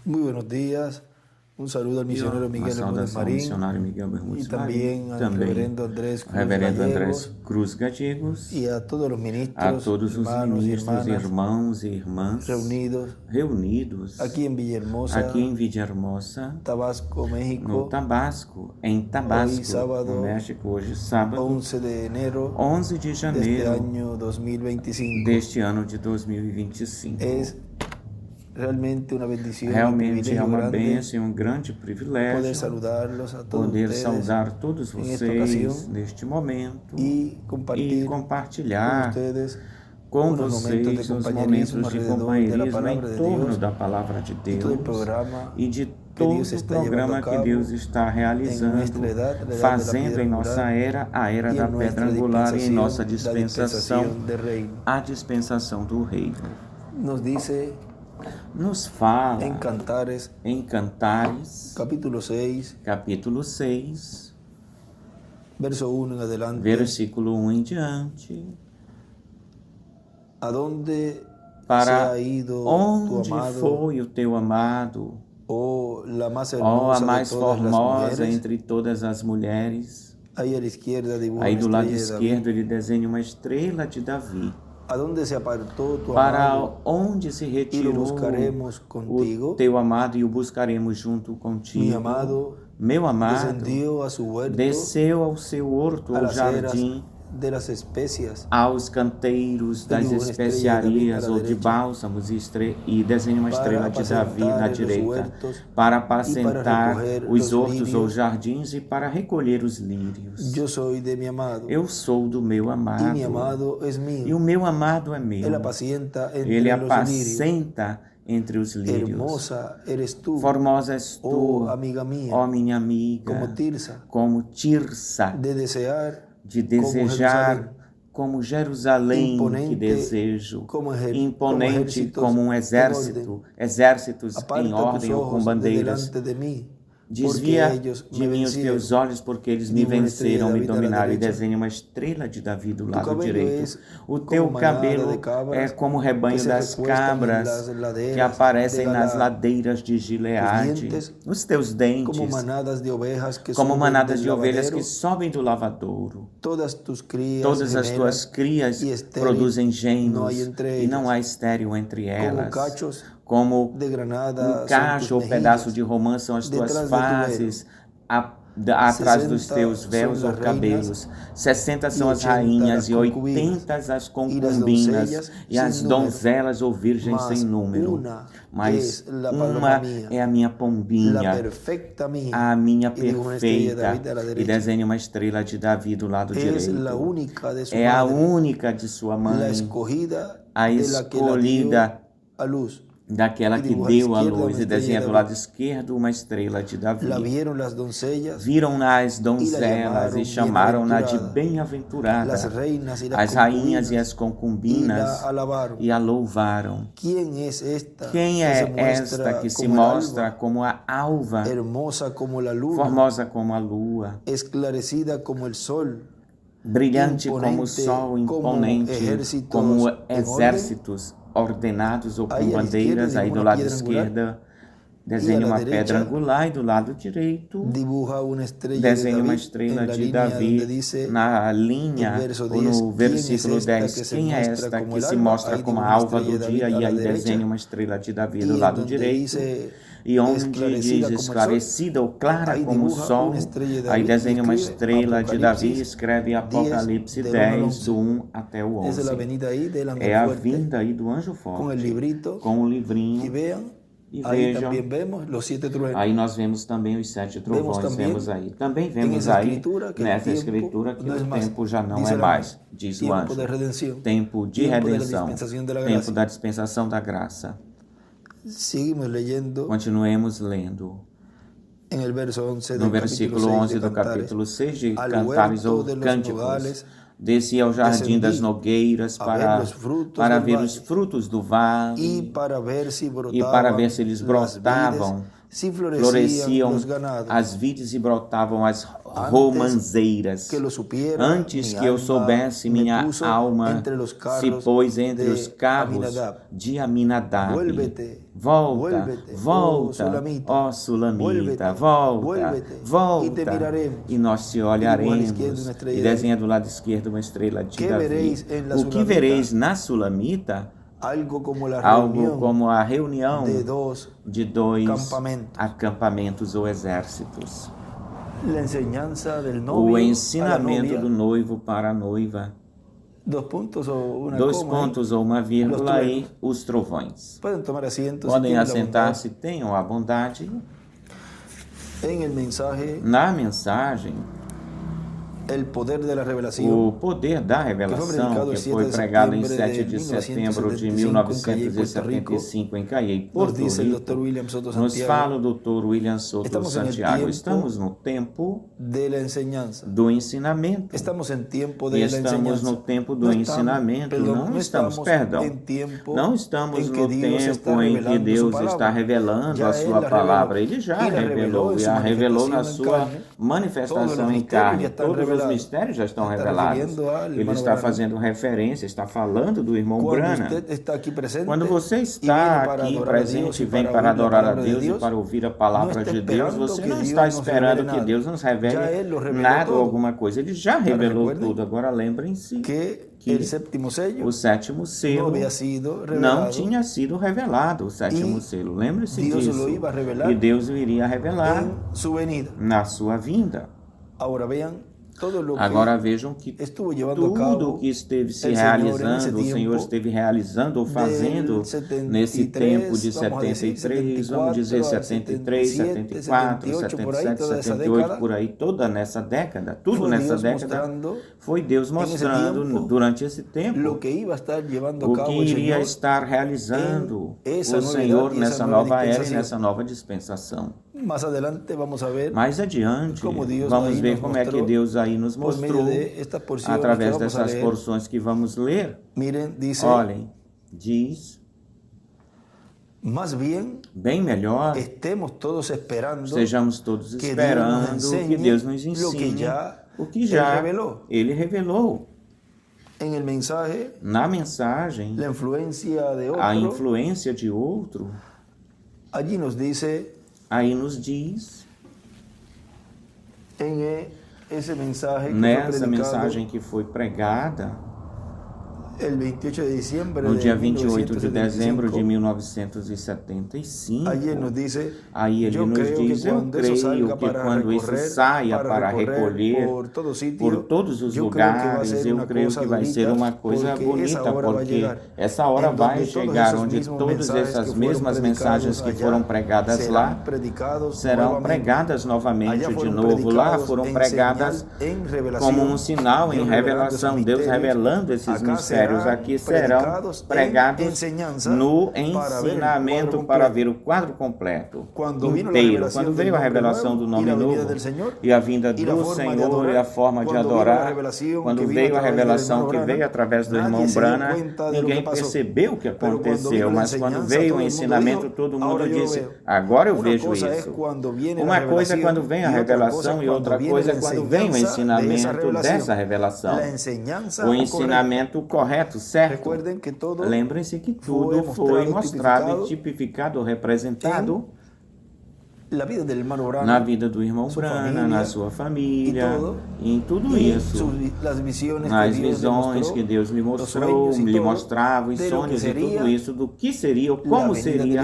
Muy buenos días. Un saludo al misionero Miguel Bermúdez Marín y también al reverendo Andrés Cruz Gallegos y a todos los ministros, hermanos y hermanas reunidos aquí en Villahermosa, Tabasco, México, no Tabasco, no México, hoje sábado, 11 de enero, de janeiro deste ano de 2025. de 2025. Es realmente uma bendição, Realmente é uma bênção e um grande privilégio poder saludá-los a todos poder ustedes saudar todos vocês neste momento e compartilhar com com vocês os momentos de companheirismo em torno da Palavra de Deus e de todo o programa que Deus está realizando, fazendo em nossa era, a era da Pedra Angular, e em nossa dispensação, a dispensação do Reino. Nos fala em Cantares, capítulo 6, versículo 1 em diante, para onde foi o teu amado, a mais formosa entre todas as mulheres. Aí do lado esquerdo ele desenha uma estrela de Davi. Para onde se retirou o teu amado e o buscaremos junto contigo. Meu amado desceu ao seu horto, ao jardim, aos canteiros das especiarias ou de bálsamos, e desenha uma estrela de Davi na direita, para apacentar os hortos ou jardins e para recolher os lírios. Eu sou do meu amado, e o meu amado é meu. Ele apacenta entre os lírios. Formosa és tu, ó minha amiga, como Tirsa, de desejar como Jerusalém que desejo, imponente como um exército, exércitos em ordem ou com bandeiras. Desvia de mim os teus olhos, porque eles me venceram, me dominaram. E desenha uma estrela de Davi do lado direito. O teu cabelo é como o rebanho das cabras que aparecem nas ladeiras de Gileade. Os teus dentes, como manadas de ovelhas que sobem do lavadouro. Todas as tuas crias produzem genos, e não há estéril entre elas. Como um cacho ou pedaço de romã são as tuas faces, atrás dos teus véus ou cabelos. 60 são as rainhas e 80 as concubinas e as donzelas ou virgens sem número. Mas uma é a minha pombinha, a minha perfeita, e desenha uma estrela de Davi do lado direito. É a única de sua mãe, a escolhida, daquela que deu a luz, e desenha do lado esquerdo uma estrela de Davi. Viram-na as donzelas e chamaram-na de bem-aventurada. As rainhas e as concubinas e a louvaram. Quem é esta que se mostra como a alva, formosa como a lua, brilhante como o sol, imponente como exércitos ordenados ou com bandeiras? Aí do lado esquerdo desenha uma pedra angular, e do lado direito desenha uma estrela de Davi na linha, ou no versículo 10. Quem é esta que se mostra como a alva do dia? E aí desenha uma estrela de Davi do lado direito. E onde diz esclarecida ou clara como o sol, aí desenha uma estrela de Davi e escreve Apocalipse 10, do 1 até o 11. É a vinda aí do anjo forte, com o livrinho. E vejam, aí nós vemos também os 7 trovões, também vemos aí nessa escritura que o tempo já não é mais, diz o anjo, tempo de redenção, tempo da dispensação da graça. Continuemos lendo. No versículo 11 do capítulo 6 de Cantares ou Cânticos, descia ao jardim das nogueiras para ver os frutos do vale e para ver se eles brotavam Floresciam as vides e brotavam as romanzeiras. Antes que eu soubesse, minha alma se pôs entre os carros de Aminadab. Volta, volta, ó Sulamita, volta, volta. E nós te olharemos. E desenha do lado esquerdo uma estrela de Davi. O que vereis na Sulamita? Algo como a reunião de dois acampamentos ou exércitos. O ensinamento do noivo para a noiva. 2 pontos ou uma vírgula e os trovões. Podem assentar-se, tenham a bondade. Na mensagem, o poder da revelação, que foi pregado em 7 de setembro de 1975 em Cayey, Porto Rico, nos fala o Dr. William Soto Santiago. Estamos no tempo do ensinamento. Estamos no tempo do ensinamento. Não estamos no tempo em que Deus está revelando a sua palavra. Ele já revelou e a revelou na sua manifestação em carne. Todos os mistérios já estão revelados. Ele está fazendo referência, está falando do irmão Branham. Quando você está aqui presente e vem para adorar a Deus e para ouvir a palavra de Deus, você não está esperando que Deus nos revele nada ou alguma coisa. Ele já revelou tudo. Agora lembrem-se que o sétimo selo não tinha sido revelado. O sétimo selo, lembre-se disso. E Deus o iria revelar na sua vinda. Agora vejam que tudo o que esteve se realizando, o Senhor esteve realizando ou fazendo nesse tempo de 73, vamos dizer 73, 74, 77, 78, por aí, toda nessa década, tudo nessa década, foi Deus mostrando durante esse tempo o que iria estar realizando o Senhor nessa nova era e nessa nova dispensação. Mais adiante, vamos ver como é que Deus aí nos mostrou através dessas porções que vamos ler. Olhem, diz, bem melhor, sejamos todos esperando que Deus nos ensine o que já Ele revelou. Na mensagem, a influência de outro, aí nos diz, nessa mensagem que foi pregada no dia 28 de dezembro de 1975, aí ele nos diz, eu creio que quando isso saia para recolher por todos os lugares, eu creio que vai ser uma coisa bonita, porque essa hora vai chegar onde todas essas mesmas mensagens que foram pregadas lá serão pregadas novamente de novo. Lá foram pregadas como um sinal em revelação, Deus revelando esses mistérios. Aqui serão pregados no ensinamento para ver o quadro completo, inteiro. Quando veio a revelação do nome novo e a vinda do Senhor e a forma de adorar, quando veio a revelação que veio através do irmão Branham, ninguém percebeu o que aconteceu, mas quando veio o ensinamento, todo mundo disse, agora eu vejo isso. Uma coisa é quando vem a revelação e outra coisa é quando vem o ensinamento dessa revelação. O ensinamento correto, certo? Lembrem-se que tudo foi mostrado e tipificado, representado na vida do irmão Branham, na sua família, em tudo isso, nas visões que Deus lhe mostrou, lhe mostrava, os sonhos e tudo isso, do que seria ou como seria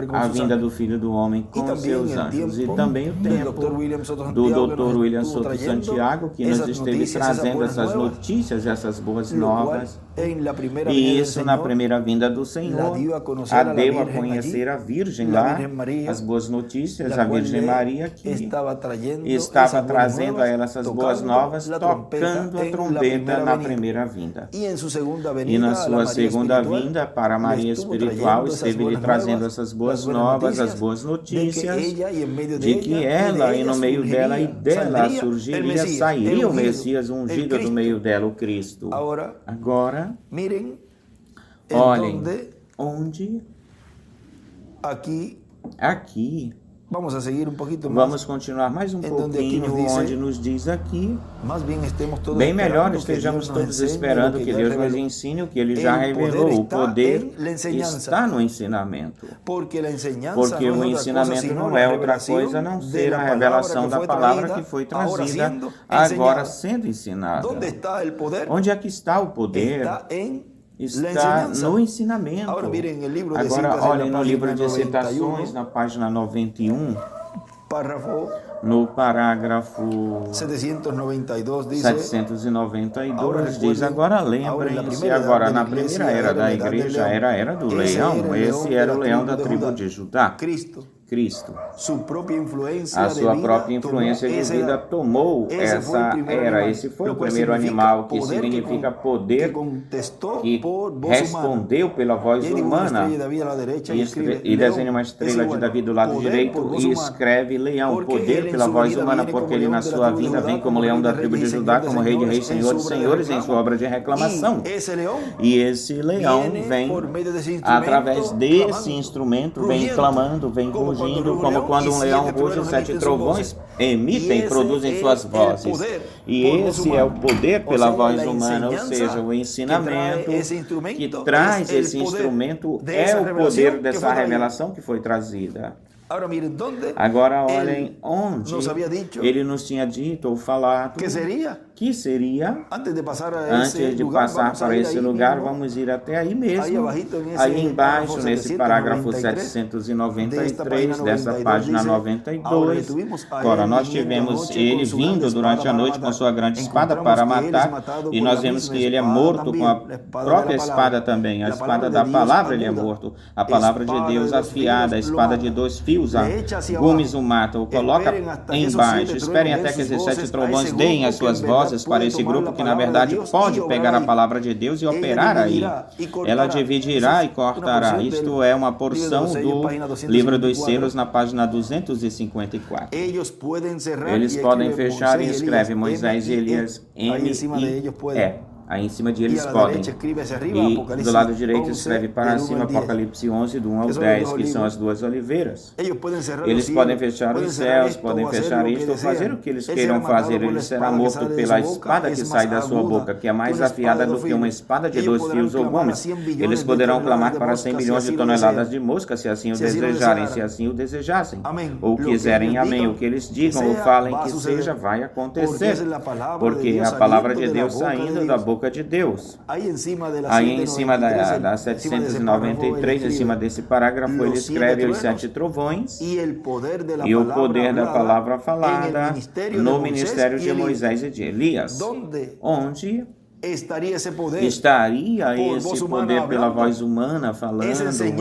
a vinda do Filho do Homem com seus anjos. E também o tempo do Dr. William Soto Santiago, que nos esteve trazendo essas notícias, essas boas novas, e isso na primeira vinda do Senhor, deu a conhecer a Virgem lá, as boas notícias, a Virgem Maria, que estava trazendo a ela essas boas novas, tocando a trombeta na primeira vinda. E na sua segunda vinda, para a Maria espiritual, esteve lhe trazendo essas boas novas, as boas notícias, de que ela, e no meio dela e dela surgiria, sairia o Messias ungido do meio dela, o Cristo. Agora, olhem, onde aqui Vamos continuar mais um pouquinho, onde nos diz aqui, bem melhor estejamos todos esperando que Deus nos ensine o que Ele já revelou. O poder está no ensinamento. Porque o ensinamento não é outra coisa a não ser a revelação da palavra que foi trazida, agora sendo ensinada. Onde é que está o poder? Está no ensinamento. Agora, olhem no livro de Citações, na página 91, no parágrafo 792, diz: agora lembrem-se, agora na primeira era da igreja era a era do leão. Esse era o leão da tribo de Judá. Cristo. A sua própria influência de vida tomou essa era. Esse foi o primeiro animal, que significa poder, que respondeu pela voz humana e desenha uma estrela de Davi do lado direito e escreve leão, poder pela voz humana, porque ele na sua vinda vem como leão da tribo de Judá, como rei de reis, senhor de senhores, em sua obra de reclamação. E esse leão vem através desse instrumento, vem clamando, vem rugindo, como quando um leão ruge, 7 trovões emitem, produzem suas vozes. E esse é o poder pela voz humana, ou seja, o ensinamento que traz esse instrumento é o poder dessa revelação que foi trazida. Agora olhem onde ele nos tinha dito ou falado que seria, antes de passar para esse lugar, vamos ir até aí mesmo, aí embaixo, nesse parágrafo 793, dessa página 92. Agora, nós tivemos ele vindo durante a noite com sua grande espada para matar, e nós vemos que ele é morto com a própria espada também, a espada da palavra ele é morto, a palavra de Deus afiada, a espada de 2 fios, a gumes o mata, o coloca embaixo. Esperem até que esses 7 trovões deem as suas vozes para esse grupo que na verdade pode pegar a palavra de Deus e operar aí. Ela dividirá e cortará. Isto é uma porção do livro dos selos na página 254. Eles podem fechar e escreve Moisés e Elias M-I-E. Aí em cima de eles podem. E do lado direito escreve para cima Apocalipse 11, do 1 ao 10, que são as 2 oliveiras. Eles podem fechar os céus, podem fechar isto, ou fazer o que eles queiram fazer. Ele será morto pela espada que sai da sua boca, que é mais afiada do que uma espada de 2 fios ou gumes. Eles poderão clamar para 100 milhões de toneladas de mosca, se assim o desejarem, se assim o desejassem. Ou quiserem, amém. O que eles digam ou falem que seja, vai acontecer. Porque a palavra de Deus saindo da boca de Deus. Aí em cima da 793, em cima desse parágrafo, ele escreve os 7 trovões e o poder da palavra falada no ministério de Moisés e de Elias, onde estaria esse poder pela voz humana falando,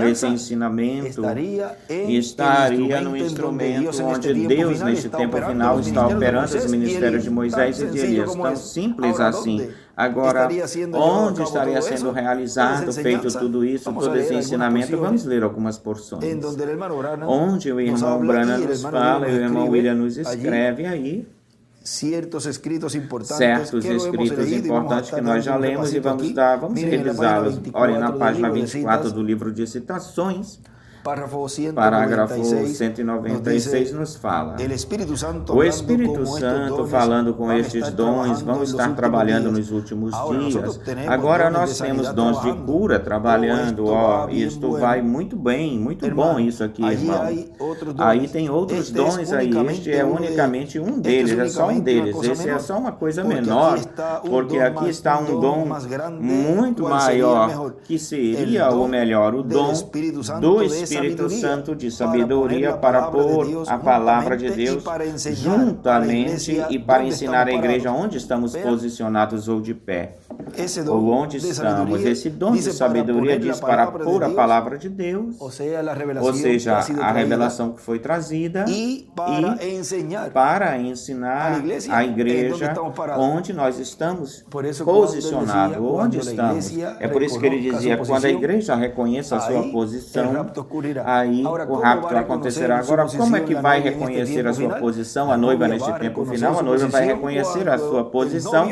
esse ensinamento estaria no instrumento onde Deus neste tempo final está operando os ministérios de Moisés e de Elias. Tão simples assim. Agora, onde estaria sendo realizado, feito tudo isso, todo esse ensinamento? Vamos ler algumas porções. Onde o irmão Branham nos fala e o irmão William nos escreve aí certos escritos importantes que nós já lemos e vamos revisá-los. Olhem na página 24 do livro de Citações. Parágrafo 196 nos fala: o Espírito Santo falando com estes dons vão estar trabalhando nos últimos dias. Agora nós temos dons de cura trabalhando. Isto vai muito bem, muito bom isso aqui, irmão. Aí tem outros dons aí. Este é unicamente um deles, é só um deles. Esse é só uma coisa menor, porque aqui está um dom muito maior, que seria o melhor, o dom do Espírito Santo de sabedoria para pôr a palavra de Deus juntamente e para ensinar a igreja onde estamos posicionados ou de pé, ou onde estamos. Esse dom de sabedoria diz para pôr a palavra de Deus, ou seja, a revelação que foi trazida, e para ensinar a igreja onde nós estamos posicionados, onde estamos. É por isso que ele dizia, quando a igreja reconheça a sua posição, aí o rapto acontecerá. Agora, como é que vai reconhecer a sua posição? A noiva neste tempo final, a noiva vai reconhecer a sua posição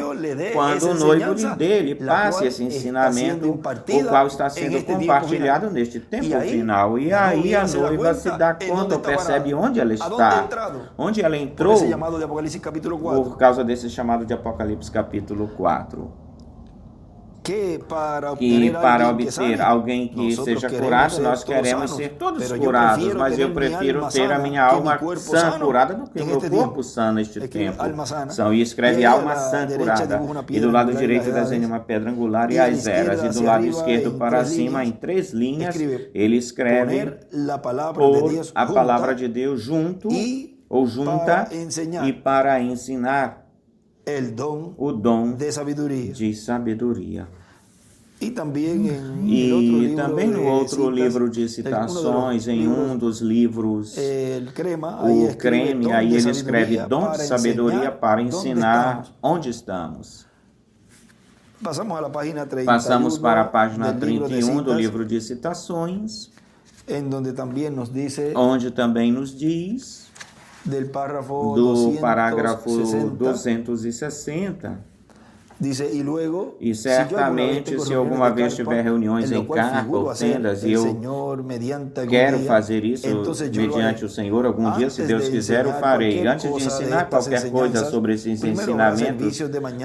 quando o noivo lhe dele passe esse ensinamento, o qual está sendo compartilhado neste tempo final. E aí a noiva se dá conta ou percebe onde ela está, onde ela entrou, por causa desse chamado de Apocalipse capítulo 4. Que para obter alguém que seja curado, nós queremos ser todos curados, mas eu prefiro ter a minha alma sã curada do que o meu corpo sã neste tempo. E escreve alma sã curada, e do lado direito desenha uma pedra angular e as eras, e do lado esquerdo para cima, em 3 linhas, ele escreve por a palavra de Deus junto ou junta e para ensinar o dom de sabedoria. E também no outro livro de citações, em um dos livros, o Creme, aí ele escreve dom de sabedoria para ensinar onde estamos. Passamos para a página 31 do livro de citações, onde também nos diz, do parágrafo 260, e certamente, se alguma vez tiver reuniões em carpa ou tendas, e eu quero fazer isso mediante o Senhor, algum dia, se Deus quiser, eu farei. Antes de ensinar qualquer coisa sobre esses ensinamentos,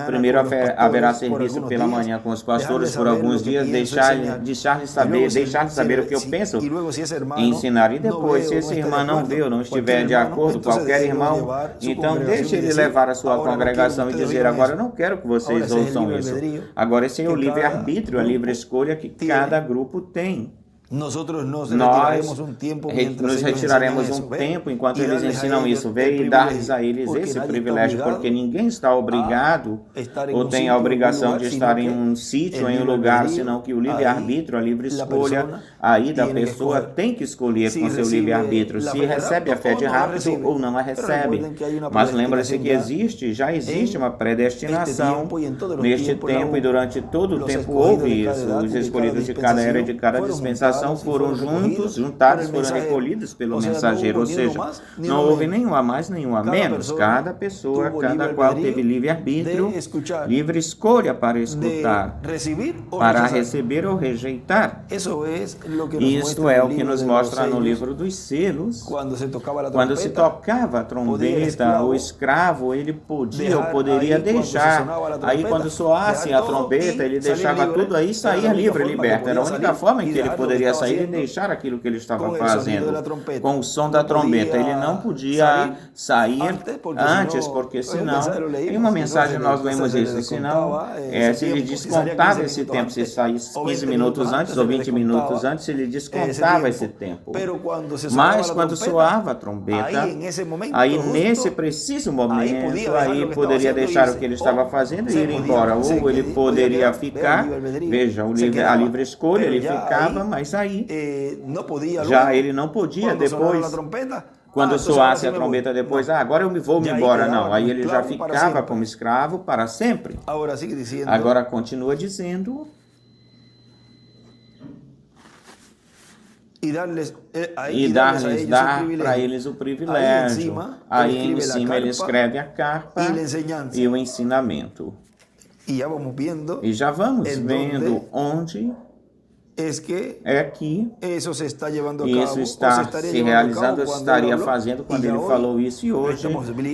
primeiro haverá serviço pela manhã com os pastores por alguns dias, deixar-lhes saber o que eu penso em ensinar. E depois, se esse irmão não vê ou não estiver de acordo, qualquer irmão, então deixe ele levar a sua congregação e dizer: agora eu não quero que vocês ouçam isso. Agora esse é o livre-arbítrio, a livre escolha que cada grupo tem. Nós nos retiraremos um tempo enquanto eles ensinam isso. Veio e dar-lhes a eles esse privilégio, porque ninguém está obrigado ou tem a obrigação de estar em um sítio, em um lugar, senão que o livre-arbítrio, a livre escolha, aí da pessoa tem que escolher com seu livre-arbítrio se recebe a fé de rápido ou não a recebe. Mas lembra-se que já existe uma predestinação neste tempo, e durante todo o tempo houve isso. Os escolhidos de cada era e de cada dispensação foram juntados, foram recolhidos pelo mensageiro, ou seja, não houve nenhum a mais, nenhum a menos. Cada pessoa, cada qual teve livre-arbítrio, livre escolha para escutar, para receber ou rejeitar. Isto é o que nos mostra no livro dos selos. Quando se tocava a trombeta, o escravo, ele podia ou poderia deixar. Aí quando soasse a trombeta, ele deixava tudo aí e saía livre, liberto. Era a única forma em que ele poderia sair e deixar aquilo que ele estava fazendo com o som da trombeta. Ele não podia sair antes, porque senão, em uma mensagem nós lemos isso, senão, se ele descontava esse tempo, se saísse 15 minutos antes ou 20 minutos antes, ele descontava esse tempo. Mas quando soava a trombeta, aí nesse preciso momento, aí poderia deixar o que ele estava fazendo e ir embora, ou ele poderia ficar, veja, a livre escolha, ele ficava, mas aí já ele não podia depois, quando soasse a trombeta depois, agora eu vou me embora, não, aí ele já ficava como escravo para sempre. Agora continua dizendo, e dar para eles o privilégio. Aí em cima ele escreve a carpa e o ensinamento. E já vamos vendo onde é que isso está se realizando, ou estaria fazendo quando ele falou isso, e hoje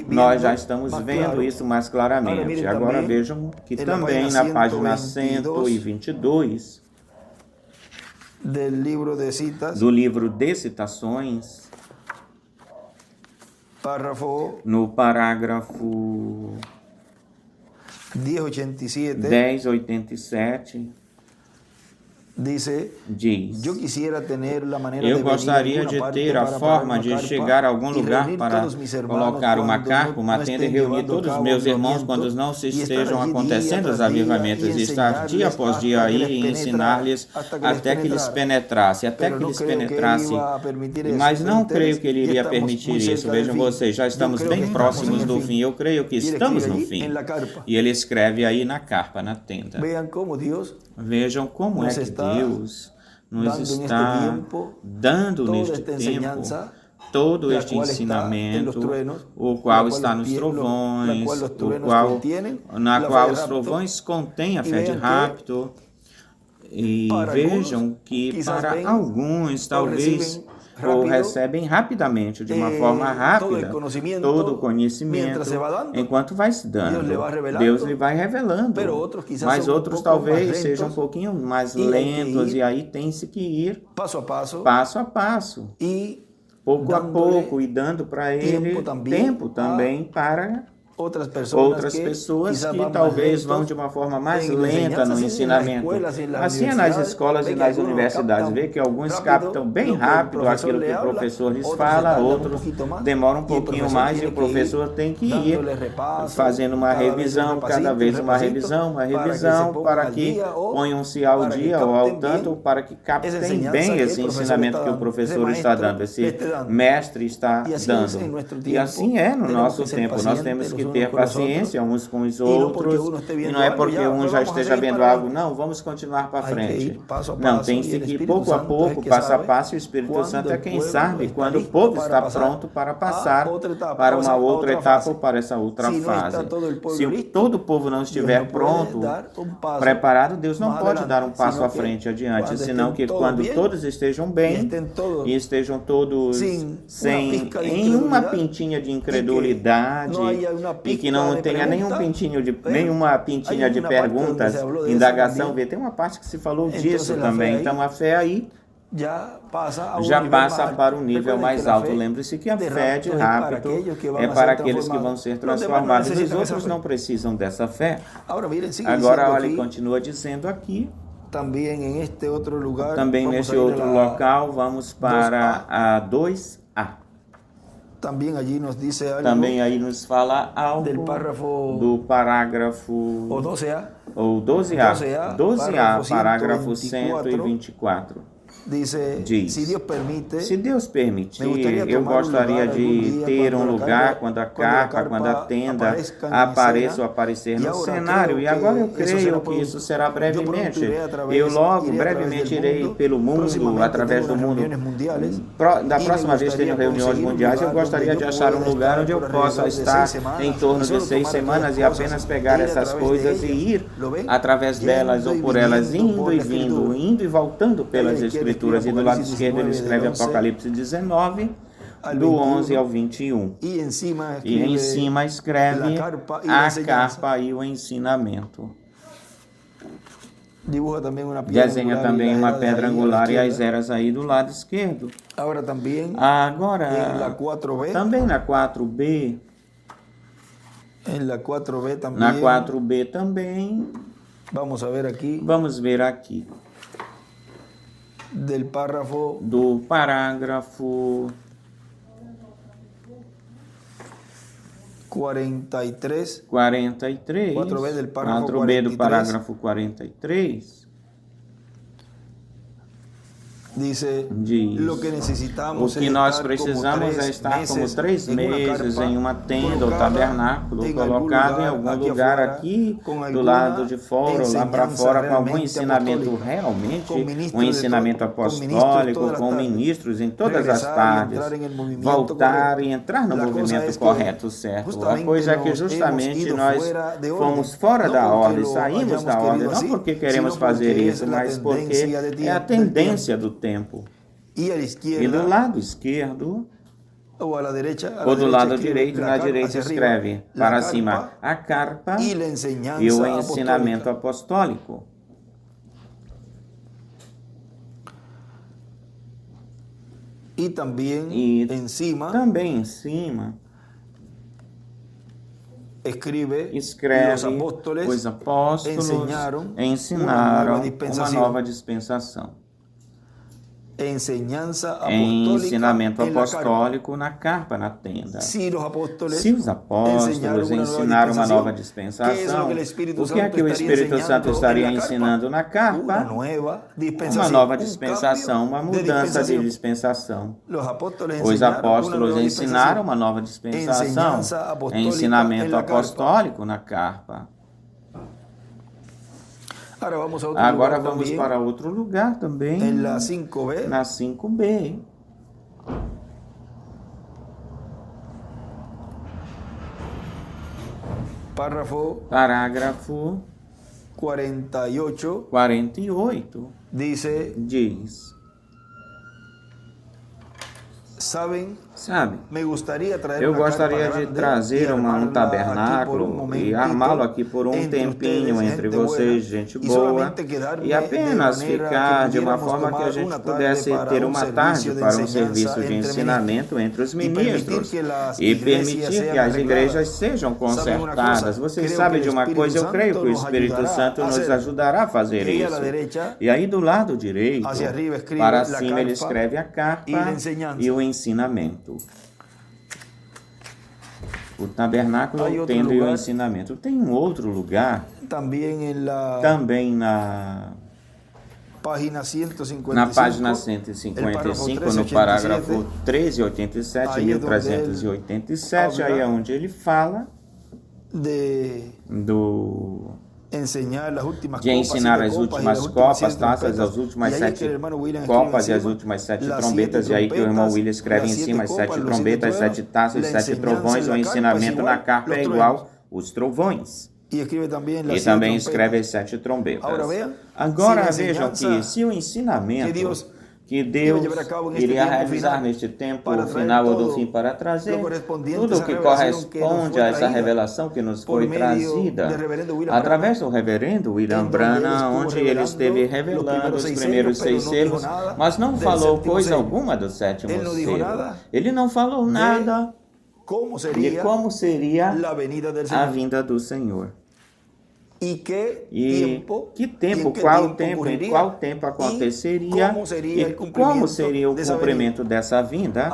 nós já estamos vendo isso mais claramente. Agora vejam que também na página 122 do livro de citações, no parágrafo 1087, diz: eu gostaria de ter a forma de chegar a algum lugar para colocar uma carpa, uma tenda e reunir todos os meus irmãos quando não se estejam acontecendo os avivamentos, e estar dia após dia aí e ensinar-lhes até que eles penetrassem, mas não creio que ele iria permitir isso. Vejam vocês, já estamos bem próximos do fim, eu creio que estamos no fim. E ele escreve aí na carpa, na tenda. Vejam como é que Deus nos está dando neste tempo todo este ensinamento, o qual está nos trovões, na qual os trovões contêm a fé de rapto. E vejam que para alguns talvez ou recebem rapidamente, de uma forma rápida, todo o conhecimento, enquanto vai se dando. Deus lhe vai revelando. Mas outros talvez sejam um pouquinho mais lentos, e aí tem-se que ir passo a passo, pouco a pouco, e dando para ele tempo também para outras pessoas que talvez vão de uma forma mais lenta no ensinamento. Assim é nas escolas e nas universidades. Vê que alguns captam bem rápido aquilo que o professor lhes fala, outros demoram um pouquinho mais, e o professor tem que ir fazendo uma revisão, cada vez uma revisão, para que ponham-se ao dia ou ao tanto, para que captem bem esse ensinamento que o professor está dando, esse mestre está dando. E assim é no nosso tempo. Nós temos que ter paciência uns com os outros, e não é porque um já esteja vendo algo, não, vamos continuar para frente. Não, tem que ir pouco a pouco, passo a passo, e o Espírito Santo é quem sabe quando o povo está pronto para passar para uma outra etapa ou para essa outra fase. Se todo o povo não estiver pronto, preparado, Deus não pode dar um passo à frente, adiante, senão que quando todos estejam bem e estejam todos sem uma pintinha de incredulidade, e que não tenha nenhuma pintinha de perguntas, indagação, tem uma parte que se falou disso também. Então a fé aí já passa para um nível mais alto. Lembre-se que a fé de rapto é para aqueles que vão ser transformados. Os outros não precisam dessa fé. Agora, olha, ele continua dizendo aqui. Também neste outro local, vamos para a 2a. Também aí nos fala algo do parágrafo ou 12a, parágrafo 124. Diz, se Deus permitir, eu gostaria de ter um lugar quando a capa, quando a tenda apareça ou aparecer no cenário, e agora eu creio que isso será brevemente. Eu logo, brevemente, irei pelo mundo, através do mundo. Da próxima vez que tenho reuniões mundiais, eu gostaria de achar um lugar onde eu possa estar em torno de 6 semanas e apenas pegar essas coisas e ir através delas ou por elas, indo e vindo, indo e voltando pelas Escrituras. E do lado esquerdo ele escreve Apocalipse 19, do 11 ao 21. E em cima escreve a carpa e o ensinamento. Desenha também uma pedra angular e as eras aí do lado esquerdo. Agora, também na 4B. Na 4B também. Vamos ver aqui. Do parágrafo 43. 4B do parágrafo 43. Diz, o que nós precisamos é estar como 3 meses em uma tenda ou tabernáculo, colocado em algum lugar aqui do lado de fora ou lá para fora, com algum ensinamento realmente, um ensinamento apostólico, com ministros em todas as partes, voltar e entrar no movimento correto, certo? A coisa é que justamente nós fomos fora da ordem, saímos da ordem, não porque queremos fazer isso, mas porque é a tendência do tempo. E do lado esquerdo ou do lado direito, na direita escreve para cima a carpa e o ensinamento apostólico. E também em cima escreve os apóstolos ensinaram uma nova dispensação. Ensinamento apostólico na carpa, na tenda. Se os apóstolos ensinaram uma nova dispensação, o que é que o Espírito Santo estaria ensinando na carpa? Uma nova dispensação, uma mudança de dispensação. Os apóstolos ensinaram uma nova dispensação, ensinamento apostólico na carpa. Agora vamos para outro lugar também, na 5B. Parágrafo 48 diz: Sabe, eu gostaria de trazer um tabernáculo e armá-lo aqui por um tempinho entre vocês, gente boa, e apenas ficar de uma forma que a gente pudesse ter uma tarde para um serviço de ensinamento entre os ministros e permitir que as igrejas sejam consertadas. Vocês sabem de uma coisa, eu creio que o Espírito Santo nos ajudará a fazer isso. E aí do lado direito, para cima ele escreve a carpa e o ensinamento. O tabernáculo tendo o ensinamento. Tem um outro lugar, também na página 155, no parágrafo 1387, 1387, aí é onde ele fala de ensinar as últimas copas, taças, as últimas 7 copas e as últimas 7 trombetas, e aí que o irmão William escreve em cima as 7 trombetas, 7 taças, 7 trovões, o ensinamento na carpa é igual os trovões. E também escreve as 7 trombetas. Agora vejam que se o ensinamento que Deus iria realizar neste tempo final ou do fim para trazer tudo o que corresponde a essa revelação que nos foi trazida através do reverendo William Branham, onde ele esteve revelando os primeiros 6 selos, mas não falou coisa alguma do 7º selo. Ele não falou nada de como seria a vinda do Senhor. E que tempo, qual tempo, em qual tempo aconteceria e como seria o cumprimento dessa vinda.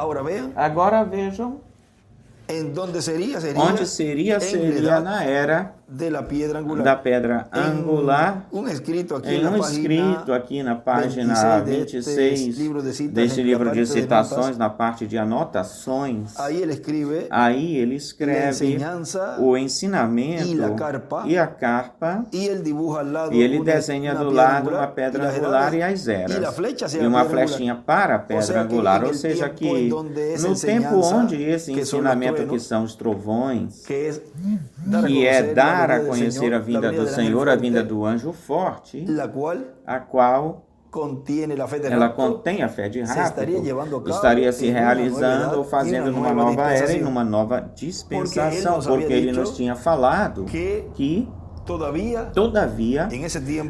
Agora vejam, onde seria na era da pedra angular, em um escrito aqui na página 26 deste livro de citações, na parte de anotações. Aí ele escreve o ensinamento e a carpa, e ele desenha do lado uma pedra angular e as eras, e uma flechinha para a pedra angular, ou seja, que no tempo onde esse ensinamento, que são os trovões, que é dar a conhecer a vinda do Senhor, a vinda do anjo forte, a qual ela contém a fé de rapto, estaria se realizando ou fazendo numa nova era e numa nova dispensação, porque ele nos tinha falado que todavia,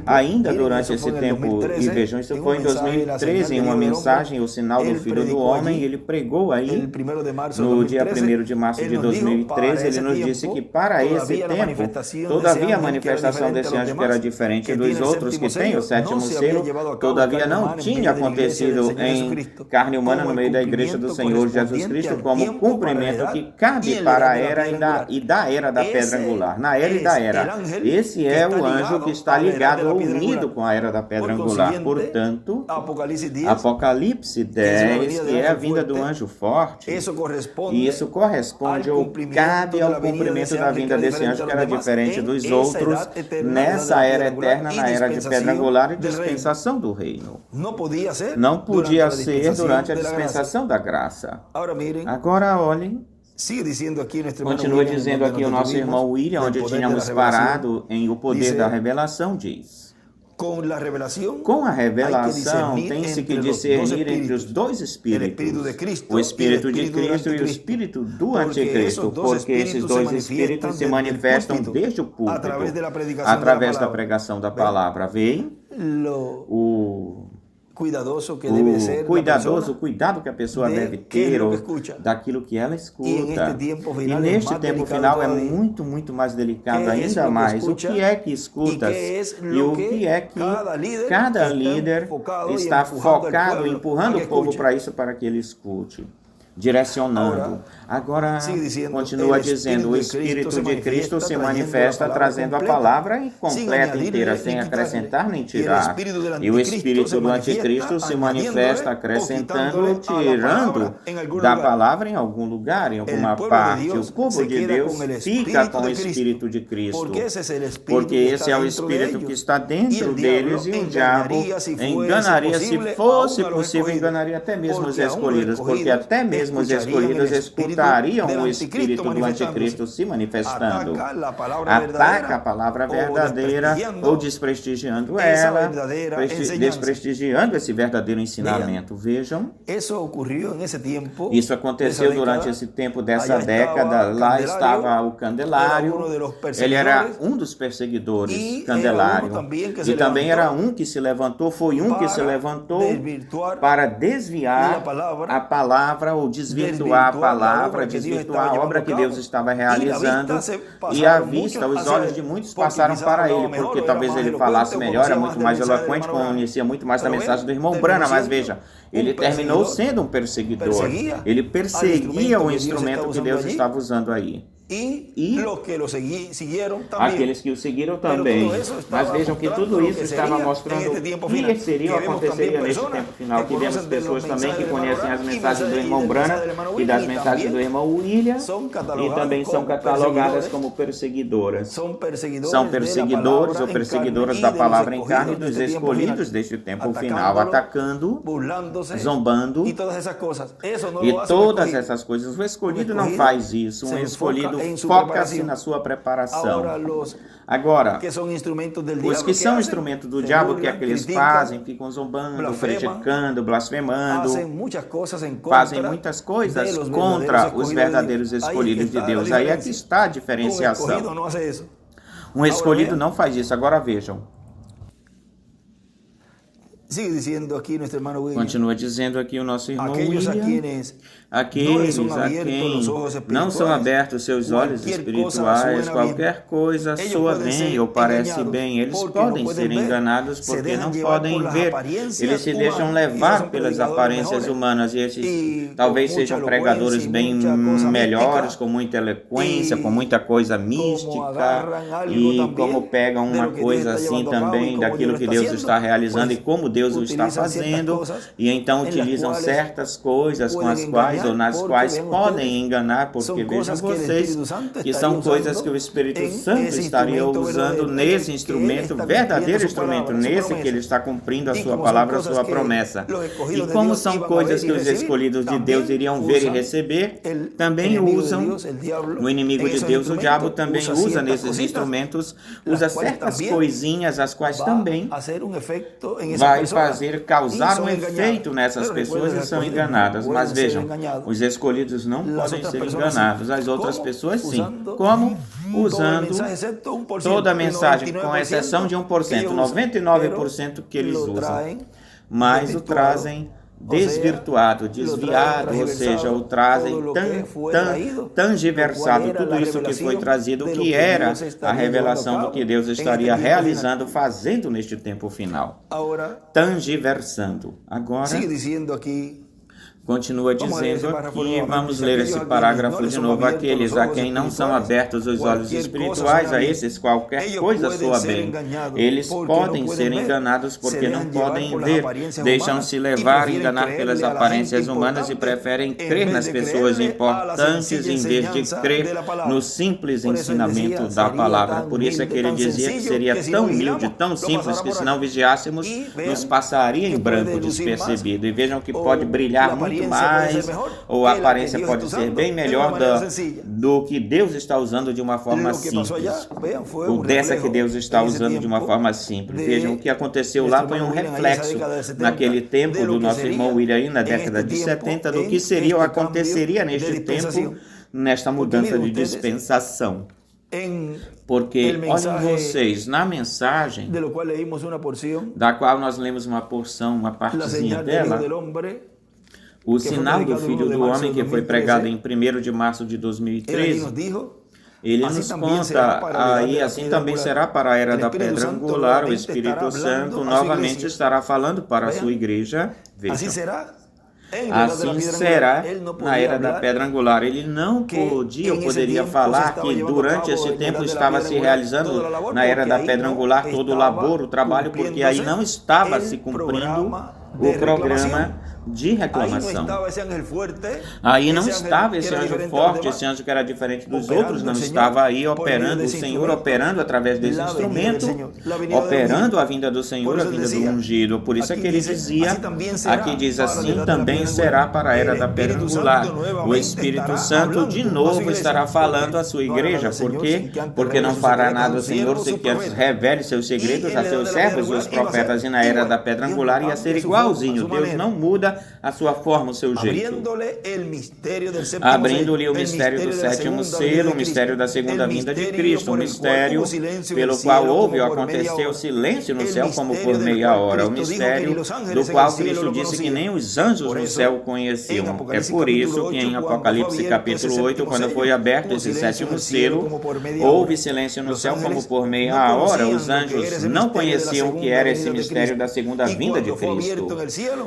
ainda durante esse tempo, e vejam, isso foi em 2013, em uma mensagem, o sinal do Filho do Homem, ele pregou aí, no dia 1º de março de 2013, ele nos disse que para esse tempo, todavia a manifestação desse anjo, que era diferente dos outros que tem o 7º selo, todavia não tinha acontecido em carne humana no meio da igreja do Senhor Jesus Cristo, como cumprimento que cabe para a era e da era da pedra angular, na era e da era. Esse é o anjo que está ligado ou unido com a era da pedra angular. Portanto, Apocalipse 10, que é a vinda do anjo forte, e isso corresponde ou cabe ao cumprimento da vinda desse anjo, que era diferente dos outros, nessa era eterna, na era de pedra angular e dispensação do reino. Não podia ser durante a dispensação da graça. Agora olhem, continua dizendo aqui o nosso irmão William, onde tínhamos parado em o poder da revelação, diz: com a revelação tem-se que discernir entre os dois espíritos, o Espírito de Cristo e o Espírito do Anticristo, porque esses dois espíritos se manifestam desde o púlpito, através da pregação da palavra. Veem o cuidado que a pessoa deve ter daquilo que ela escuta. E neste tempo final é muito, muito mais delicado, ainda mais. O que é que escutas e o que é que cada líder está focado, empurrando o povo para isso, para que ele escute, direcionando. Agora, continua dizendo, o Espírito de Cristo se manifesta trazendo a palavra completa, inteira, sem acrescentar nem tirar. E o Espírito do Anticristo se manifesta acrescentando e tirando da palavra em algum lugar, em alguma parte. O povo de Deus fica com o Espírito de Cristo, porque esse é o Espírito que está dentro deles, e o diabo enganaria, se fosse possível, enganaria até mesmo os escolhidos, porque até mesmo mesmo os escolhidos escutariam o espírito do anticristo se manifestando. Ataca a palavra verdadeira ou desprestigiando ela, desprestigiando esse verdadeiro ensinamento. Vejam, isso aconteceu durante esse tempo dessa década. Lá estava o Candelário, ele era um dos perseguidores, Candelário, e também era um que se levantou, foi um que se levantou para desviar a palavra ou desvirtuar a palavra, desvirtuar a obra que Deus estava realizando, e à vista, os olhos de muitos passaram para ele, porque talvez ele falasse melhor, era muito mais eloquente, conhecia muito mais da mensagem do irmão Branham, mas veja, ele terminou sendo um perseguidor, ele perseguia o instrumento que Deus estava usando aí. E aqueles que o seguiram também. Mas vejam que tudo isso estava mostrando o que aconteceria neste tempo final. Que vemos pessoas também que conhecem as mensagens do irmão Branham e das mensagens do irmão William e também são catalogadas como perseguidoras. São perseguidores ou perseguidoras da palavra em carne dos escolhidos deste tempo final, atacando, zombando e todas essas coisas. O escolhido não faz isso. Um escolhido foca-se na sua preparação. Agora, os que são instrumentos do diabo, o que é que eles fazem? Ficam zombando, criticando, blasfemando, fazem muitas coisas contra os verdadeiros escolhidos de Deus. Aí é que está a diferenciação. Um escolhido não faz isso. Agora vejam. Continua dizendo aqui o nosso irmão William, aqueles a quem não são abertos seus olhos espirituais, qualquer coisa soa bem ou parece bem, eles podem ser enganados porque não podem ver, eles se deixam levar pelas aparências humanas, e esses talvez sejam pregadores bem melhores, com muita eloquência, com muita coisa mística, e como pegam uma coisa assim também daquilo que Deus está realizando e como Deus o está fazendo, e então utilizam certas coisas com as quais ou nas quais podem enganar, porque vejam vocês que são coisas que o Espírito Santo estaria usando nesse instrumento, verdadeiro instrumento, nesse que ele está cumprindo a sua palavra, a sua promessa. E como são coisas que os escolhidos de Deus iriam ver e receber, também usam, o inimigo de Deus, o diabo, também usa nesses instrumentos, usa certas coisinhas, as quais também vai causar um efeito nessas pessoas e são enganadas. Mas vejam, os escolhidos não podem ser enganados, as outras pessoas sim. Como? Usando toda a mensagem, com exceção de 1%, 99% que eles usam, mas o trazem desvirtuado, desviado, ou seja, o trazem tangiversado, tudo isso que foi trazido, que era a revelação do que Deus estaria realizando, fazendo neste tempo final. Tangiversando. Agora, continua dizendo aqui, vamos ler esse parágrafo de novo. Aqueles a quem não são abertos os olhos espirituais, a esses qualquer coisa soa bem. Eles podem ser enganados porque não podem ver, deixam-se levar, enganar pelas aparências humanas e preferem crer nas pessoas importantes em vez de crer no simples ensinamento da palavra. Por isso é que ele dizia que seria tão humilde, tão simples, que se não vigiássemos, nos passaria em branco despercebido. E vejam que pode brilhar muito mais, ou a aparência pode ser bem melhor do que Deus está usando de uma forma simples, ou dessa que Deus está usando de uma forma simples. Vejam, o que aconteceu lá foi um reflexo naquele tempo do nosso irmão William, na década de 70, do que seria ou aconteceria neste tempo, nesta mudança de dispensação. Porque, olhem vocês, na mensagem da qual nós lemos uma porção, uma partezinha dela, o sinal do Filho do Homem, que foi pregado em 1º de março de 2013, ele nos conta aí, assim também será para a Era da Pedra Angular, o Espírito Santo novamente estará falando para a sua igreja. Vejam. Assim será na Era da Pedra Angular. Ele não podia ou poderia falar que durante esse tempo estava se realizando na Era da Pedra Angular todo o labor, o trabalho, porque aí não estava se cumprindo o programa de reclamação. Aí não estava esse anjo forte, esse anjo que era diferente dos outros, não estava aí operando, o Senhor operando através desse instrumento, operando a vinda do Senhor, a vinda do ungido. Por isso é que ele dizia, aqui diz assim, também será para a era da pedra angular. O Espírito Santo de novo estará falando à sua igreja. Por quê? Porque não fará nada o Senhor se que revele seus segredos a seus servos, os profetas, e na era da pedra angular ia ser igualzinho. Deus não muda a sua forma, o seu jeito. Abrindo-lhe o mistério do sétimo selo, o mistério da segunda vinda de Cristo, o mistério pelo qual houve ou aconteceu silêncio no céu como por meia hora, o mistério do qual Cristo disse que nem os anjos no céu o conheciam. É por isso que em Apocalipse capítulo 8, quando foi aberto esse sétimo selo, houve silêncio no céu como por meia hora. Os anjos não conheciam o que era esse mistério da segunda vinda de Cristo.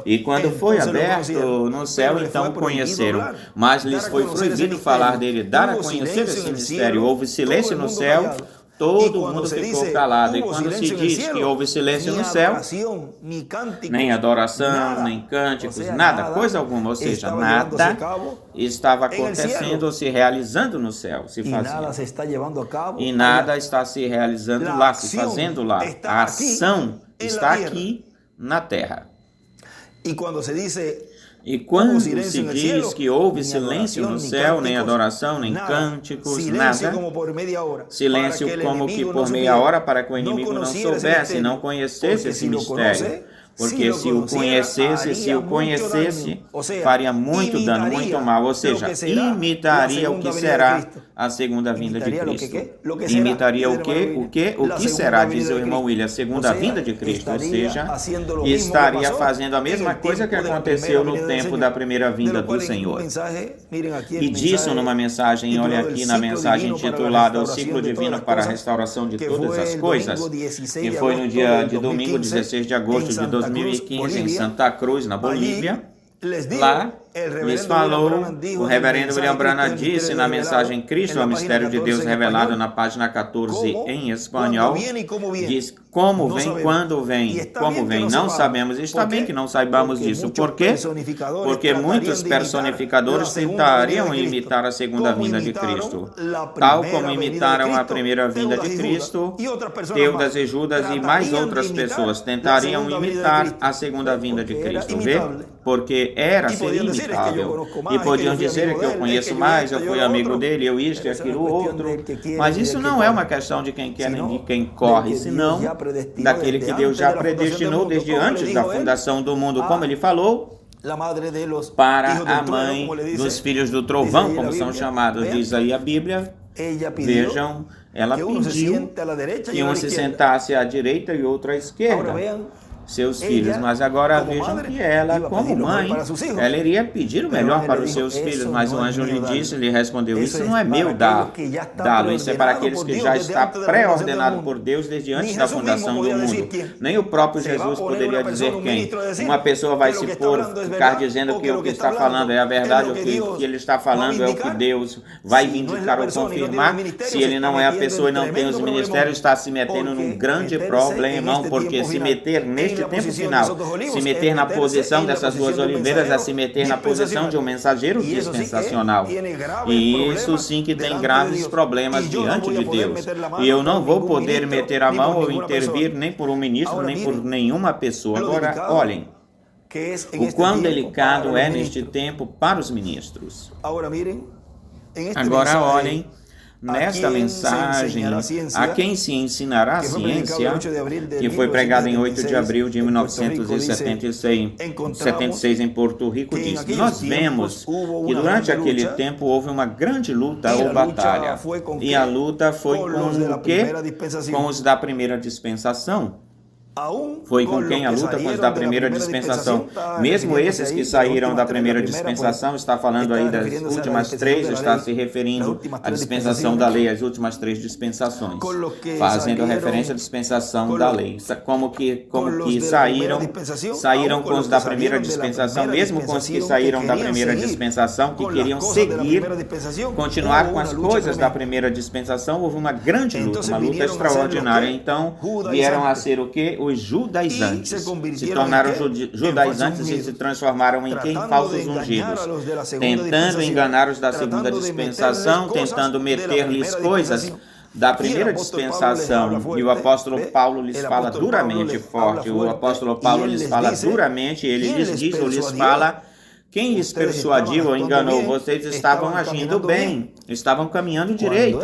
E quando foi aberto no céu, então conheceram. Mas lhes foi proibido falar dele, dar a conhecer esse mistério. Houve silêncio no céu, todo mundo ficou calado. E quando se diz que houve silêncio no céu, nem adoração, nem cânticos, nada, coisa alguma, ou seja, nada estava acontecendo ou se realizando no céu, se fazendo. E nada está se realizando lá, se fazendo lá. A ação está aqui na terra. E quando se diz que houve silêncio no céu, nem adoração, nem cânticos, nada, silêncio como que por meia hora para que o inimigo não soubesse, não conhecesse esse mistério. Porque se o conhecesse, faria muito dano, muito mal. Ou seja, imitaria o que será a segunda vinda de Cristo. Imitaria o quê? O que será, diz o irmão William, a segunda vinda de Cristo. Ou seja, estaria fazendo a mesma coisa que aconteceu no tempo da primeira vinda do Senhor. E disso numa mensagem, olha aqui na mensagem intitulada O Ciclo Divino para a Restauração de Todas as Coisas, que foi no dia de domingo, 16 de agosto de 2015, em Santa Cruz, na Bolívia. Lá, lhes falou, o reverendo William Branham disse na mensagem Cristo, o mistério de Deus revelado, na página 14 em espanhol, diz como vem, quando vem, como vem, não sabemos. E está bem que não saibamos disso. Por quê? Porque muitos personificadores tentariam imitar a segunda vinda de Cristo, tal como imitaram a primeira vinda de Cristo. Teudas e Judas e mais outras pessoas tentariam imitar a segunda vinda de Cristo, vê? Porque era ser imitável. E podiam dizer que eu conheço mais, eu fui amigo dele, eu isto e aquilo outro. Mas isso não é uma questão de quem quer nem de quem corre, senão daquele que Deus já predestinou desde antes da fundação do mundo, como ele falou, para a mãe dos filhos do trovão, como são chamados, diz aí a Bíblia. Vejam, ela pediu que um se sentasse à direita e outro à esquerda, seus filhos, mas agora vejam que ela, como mãe, ela iria pedir o melhor para os seus filhos, mas o anjo lhe disse, lhe respondeu, isso não é meu dá-lo, isso é para aqueles que já está pré-ordenado por Deus desde antes da fundação do mundo. Nem o próprio Jesus poderia dizer quem. Uma pessoa vai se ficar dizendo que o que está falando é a verdade, o que ele está falando é o que Deus vai vindicar ou confirmar. Se ele não é a pessoa e não tem os ministérios, está se metendo num grande problemão, porque se meter neste tempo final, se meter na posição dessas duas oliveiras, é se meter na posição de um mensageiro dispensacional. E isso sim que tem graves problemas diante de Deus. E eu não vou poder meter a mão ou intervir nem por um ministro, nem por nenhuma pessoa. Agora, olhem, o quão delicado é neste tempo para os ministros. Agora, olhem, nesta mensagem, a quem se ensinará a ciência, que foi pregada em 8 de abril de 1976 em Porto Rico, diz: nós vemos que durante aquele tempo houve uma grande luta ou batalha, e a luta foi com o quê? Com os da primeira dispensação. Foi com quem a luta? Com os da primeira dispensação. Mesmo esses que saíram da primeira dispensação, está falando aí das últimas três, está se referindo à dispensação da lei, as últimas três dispensações, fazendo referência à dispensação da lei. Como que saíram com os da primeira dispensação, mesmo com os que saíram da primeira dispensação, que queriam seguir, continuar com as coisas da primeira dispensação, houve uma grande luta, uma luta extraordinária. Então, vieram a ser o quê? os judaizantes. Se tornaram judaizantes e se transformaram em quem? Falsos ungidos. Tentando enganar os da segunda dispensação, tentando meter-lhes coisas da primeira dispensação. E o apóstolo Paulo lhes fala duramente forte. O apóstolo Paulo lhes fala duramente. Ele lhes diz ou lhes fala: quem lhes persuadiu ou enganou vocês estavam agindo bem, estavam caminhando direito.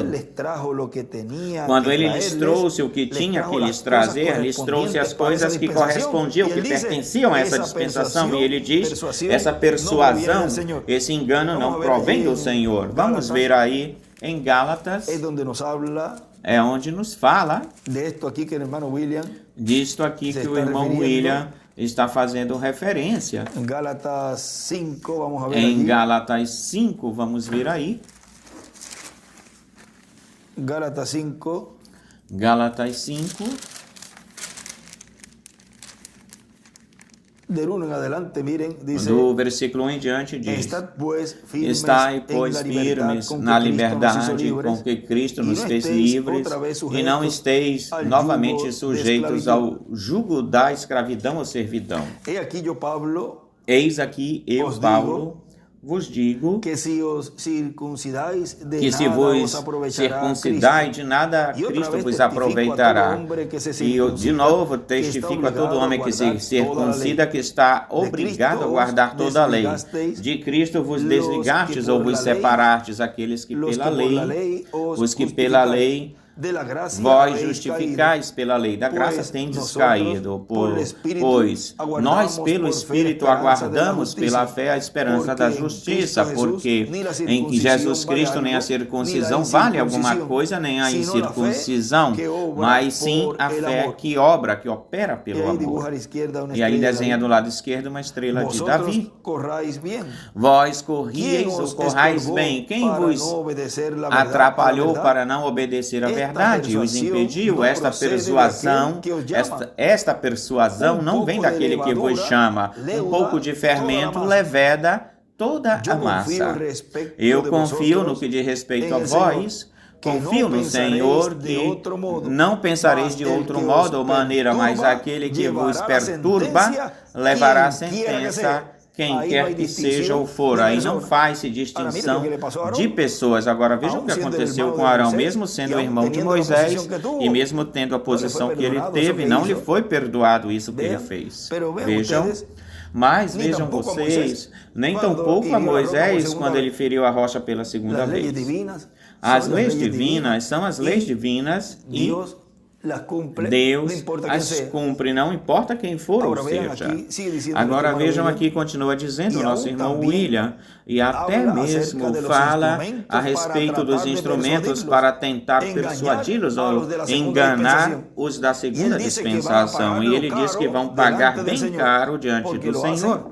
Quando ele lhes trouxe o que tinha que lhes trazer, lhes trouxe as coisas que correspondiam, que pertenciam a essa dispensação. E ele diz, essa persuasão, esse engano não provém do Senhor. Vamos ver aí em Gálatas, é onde nos fala disto aqui que o irmão William está fazendo referência. Em Gálatas 5, vamos ver em Gálatas 5, vamos ver aí. Gálatas 5. Gálatas 5. Do versículo em diante diz: Estai, pois, firmes na liberdade com que Cristo nos fez livres, e não esteis novamente sujeitos ao jugo da escravidão ou servidão. Eis aqui eu, Paulo, vos digo que se vos circuncidais, de nada Cristo vos aproveitará. E eu, de novo, testifico a todo homem que se circuncida que está obrigado a guardar toda a lei. De Cristo vos desligastes ou vos separastes, aqueles que pela lei, os que pela lei, vós justificais pela lei, da graça tendes caído, pois nós pelo Espírito aguardamos pela fé a esperança da justiça, porque em que Jesus Cristo nem a circuncisão vale alguma coisa, nem a incircuncisão, mas sim a fé que obra, que opera pelo amor. E aí desenha do lado esquerdo uma estrela de Davi. Vós corrieis ou corrais bem, quem vos atrapalhou para não obedecer a verdade? Os impediu. Esta persuasão não vem daquele que vos chama. Um pouco de fermento leveda toda a massa. Eu confio no que diz respeito a vós, confio no Senhor, que não pensareis de outro modo ou maneira, mas aquele que vos perturba levará a sentença, quem quer que seja ou for. Aí não faz-se distinção de pessoas. Agora vejam o que aconteceu com Arão. Mesmo sendo o irmão de Moisés e mesmo tendo a posição que ele teve, não lhe foi perdoado isso que ele fez. Vejam. Mas vejam vocês, nem tampouco a Moisés quando ele feriu a rocha pela segunda vez. As leis divinas são as leis divinas e Deus as cumpre, não importa quem for ou seja. Agora vejam aqui, continua dizendo o nosso irmão William, e até mesmo fala a respeito dos instrumentos para tentar persuadi-los ou enganar os da segunda dispensação. E ele diz que vão pagar bem caro diante do Senhor.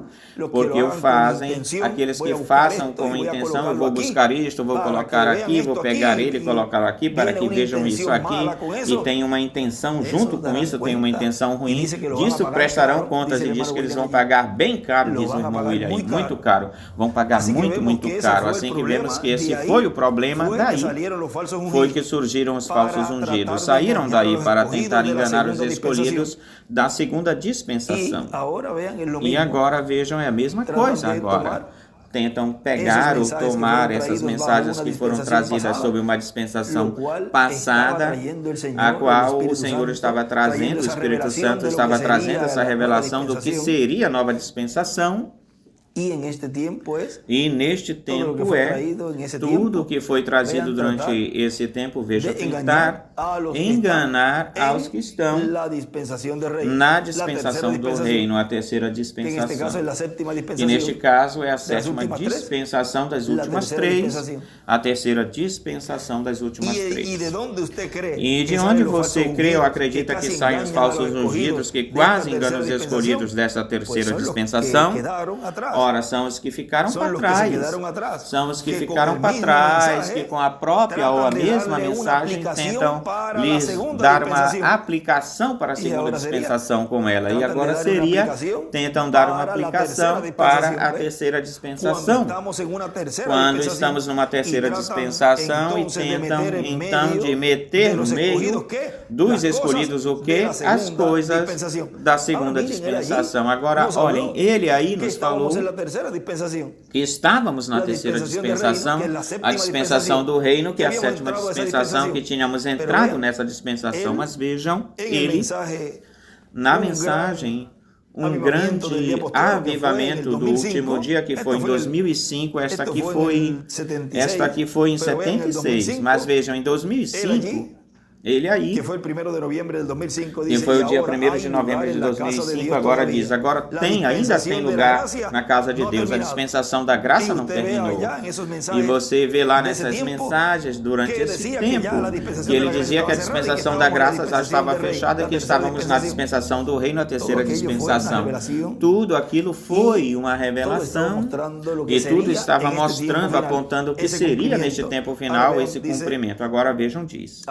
Porque o fazem, aqueles que façam com intenção, eu vou buscar isto, vou colocar aqui, vou pegar ele e colocar aqui, para que vejam isso aqui, e tem uma intenção junto com isso, tem uma intenção ruim, disso prestarão contas, e diz que eles vão pagar bem caro, diz o irmão William, muito caro, vão pagar muito caro, assim que vemos que esse foi o problema, daí foi que surgiram os falsos ungidos, saíram daí para tentar enganar os escolhidos da segunda dispensação. E agora vejam, é a mesma coisa agora. Tentam pegar ou tomar essas mensagens que foram trazidas sob uma dispensação passada, a qual o Senhor estava trazendo, o Espírito Santo estava trazendo essa revelação do que seria a nova dispensação. E neste tempo tudo o que foi trazido durante esse tempo, veja, tentar enganar aos que estão na dispensação do reino, a terceira dispensação. E neste caso é a sétima dispensação das últimas três, a terceira dispensação das últimas três. E de onde você crê ou acredita que saem os falsos ungidos, que quase enganam os escolhidos dessa terceira dispensação? Ora, são os que ficaram para trás. São os que ficaram para trás, que com a própria ou a mesma mensagem tentam lhes dar uma aplicação para a segunda dispensação com ela. E agora tentam dar uma aplicação para a terceira dispensação. Quando estamos numa terceira dispensação e tentam então de meter no meio dos escolhidos o quê? As coisas da segunda dispensação. Agora, olhem, ele aí nos falou que estávamos na terceira dispensação, a dispensação do reino, que é a sétima dispensação, que tínhamos entrado nessa dispensação. Mas vejam, ele, na mensagem, um grande avivamento do último dia, que foi em 2005, esta aqui foi em 76, mas vejam, em 2005, ele aí, que foi o dia 1º de novembro de 2005, agora diz, ainda tem lugar na casa de Deus, a dispensação da graça não terminou. E você vê lá nessas mensagens, durante esse tempo, que ele dizia que a dispensação da graça já estava fechada, que estávamos na dispensação do reino, a terceira dispensação. Tudo aquilo foi uma revelação, e tudo estava mostrando, apontando o que seria neste tempo final esse cumprimento. Agora vejam, diz.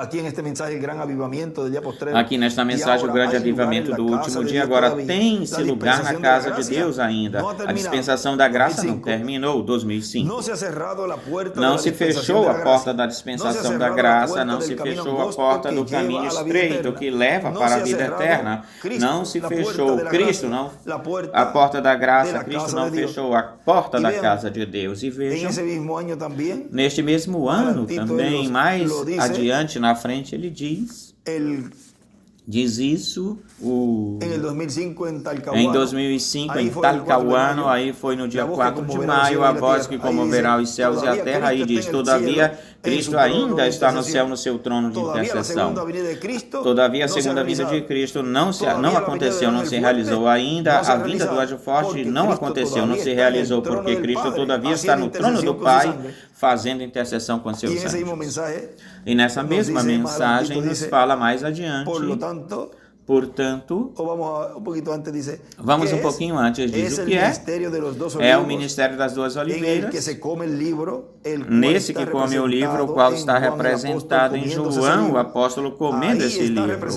Aqui nesta mensagem, o grande avivamento do último dia, agora tem-se lugar na casa de Deus ainda. A dispensação da graça não terminou, 2005. Não se fechou a porta da dispensação da graça, não se fechou a porta do caminho estreito que leva para a vida eterna. Não se fechou Cristo, não. A porta da graça, Cristo não fechou a porta da casa de Deus. E vejam, neste mesmo ano também, mais adiante na frente, ele diz isso em 2005 em Talcahuano, aí foi no dia 4 de maio, a voz que comoverá os céus e a terra, aí diz, todavia Cristo ainda está no céu no seu trono de intercessão. Todavia a segunda vinda de Cristo não aconteceu, não se realizou ainda, a vinda do anjo forte não aconteceu, não se realizou, porque Cristo todavia está no trono do Pai, fazendo intercessão com seus anjos. E nessa mesma mensagem nos fala mais adiante, portanto, vamos um pouquinho antes, diz o que é o ministério das duas oliveiras, nesse que come o livro, o qual está representado em João, o apóstolo comendo esse livro.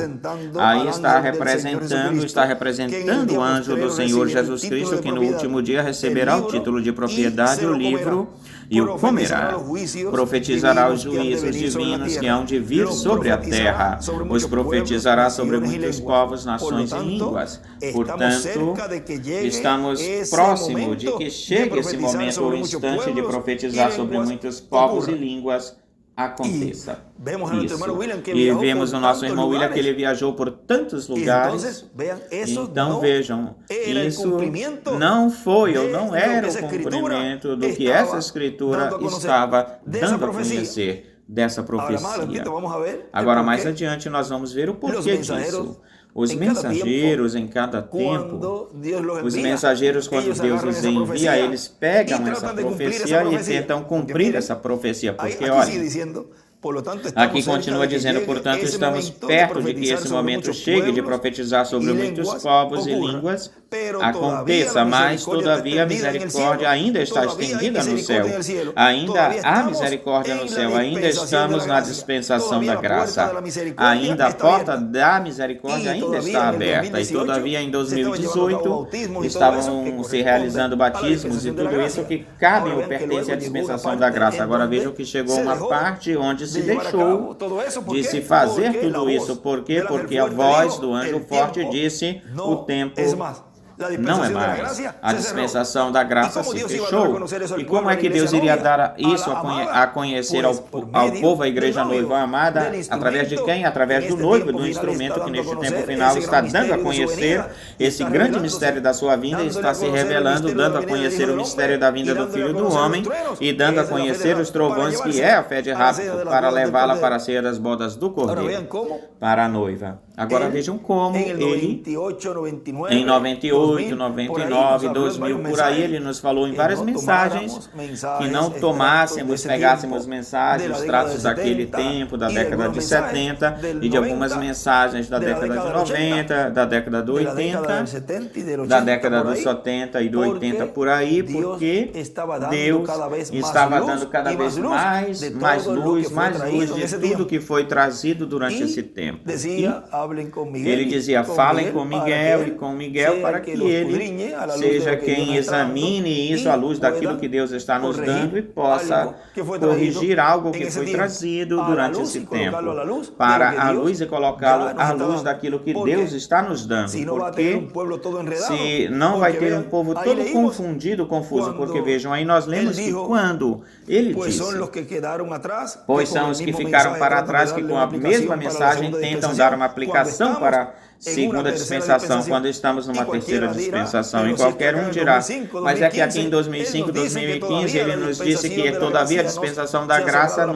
Aí está representando o anjo do Senhor Jesus Cristo, que no último dia receberá o título de propriedade, o livro, e o comerá. Profetizará os juízos divinos que hão de vir sobre a terra. Os profetizará sobre muitos povos, nações e línguas. Portanto, estamos próximos de que chegue esse momento ou instante de profetizar sobre muitos povos e línguas aconteça isso. E vemos o nosso irmão William que ele viajou por tantos lugares. Então vejam, isso não foi ou não era o cumprimento do que essa escritura estava dando a conhecer dessa profecia. Agora mais adiante nós vamos ver o porquê disso. Os mensageiros em cada tempo, os mensageiros quando Deus os envia, eles pegam essa profecia e tentam cumprir essa profecia, porque olha, aqui continua dizendo, portanto, estamos perto de que esse momento chegue de profetizar sobre muitos povos e línguas, aconteça, mas todavia a misericórdia ainda está estendida no céu. Ainda há misericórdia no céu, ainda estamos na dispensação da graça. Ainda a porta da misericórdia ainda está aberta. E todavia em 2018 estavam se realizando batismos e tudo isso que cabe ou pertence à dispensação da graça. Agora vejam que chegou uma parte onde se deixou de se fazer tudo isso. Por quê? Porque a voz do anjo forte disse, o tempo não é mais. A dispensação da graça se fechou. E como é que Deus iria dar isso a conhecer ao povo, à igreja noiva amada? Através de quem? Através do noivo, do instrumento que neste tempo final está dando a conhecer esse grande mistério da sua vinda, está se revelando, dando a conhecer o mistério da vinda do Filho do Homem e dando a conhecer os trovões que é a fé de rapto para levá-la para a ceia das bodas do Cordeiro, para a noiva. Agora vejam como ele, em 98, 99, 2000, por aí, ele nos falou em várias mensagens que não tomássemos, pegássemos mensagens, extratos daquele tempo, da década de 70 e de algumas mensagens da década de 90, da década do 80, da década dos 70 e do 80 por aí, porque Deus estava dando cada vez mais luz de tudo que foi trazido durante esse tempo. E ele dizia, falem com Miguel para que ele seja quem examine isso à luz daquilo que Deus está nos dando e possa corrigir algo que foi trazido durante esse tempo para a luz e colocá-lo à luz daquilo que Deus está nos dando, porque se não vai ter um povo todo confundido, confuso, porque vejam, aí nós lemos que quando ele disse, pois são os que ficaram para trás que com a mesma mensagem tentam dar uma aplicação para a segunda dispensação, quando estamos numa terceira dispensação, e qualquer um dirá, mas é que aqui em 2005, 2015, ele nos disse que todavia a dispensação da graça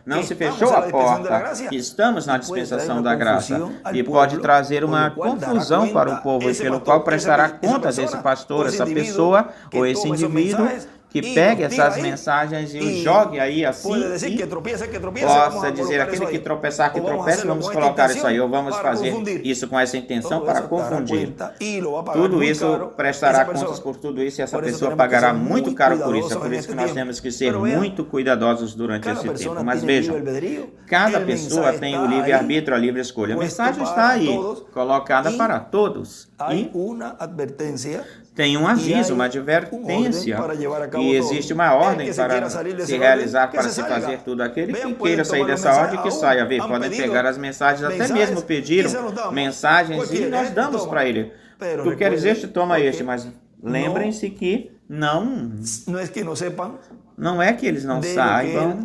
não se fechou a porta, que estamos na dispensação da graça, e pode trazer uma confusão para o povo, e pelo qual prestará conta desse pastor, essa pessoa, ou esse indivíduo, que pegue essas mensagens e o jogue aí assim e possa dizer, aquele que tropeçar, que tropece, vamos colocar isso aí, ou vamos fazer isso com essa intenção para confundir. Tudo isso, prestará contas por tudo isso e essa pessoa pagará muito caro por isso. É por isso que nós temos que ser muito cuidadosos durante esse tempo. Mas vejam, cada pessoa tem o livre-arbítrio, a livre escolha. A mensagem está aí, colocada para todos. E tem um aviso, uma advertência, e existe uma ordem para se realizar, para se fazer tudo. Aquele que queira sair dessa ordem, que saia. Podem pegar as mensagens, até mesmo pediram mensagens e nós damos para ele. Tu queres este, toma este, mas lembrem-se que não é que eles não saibam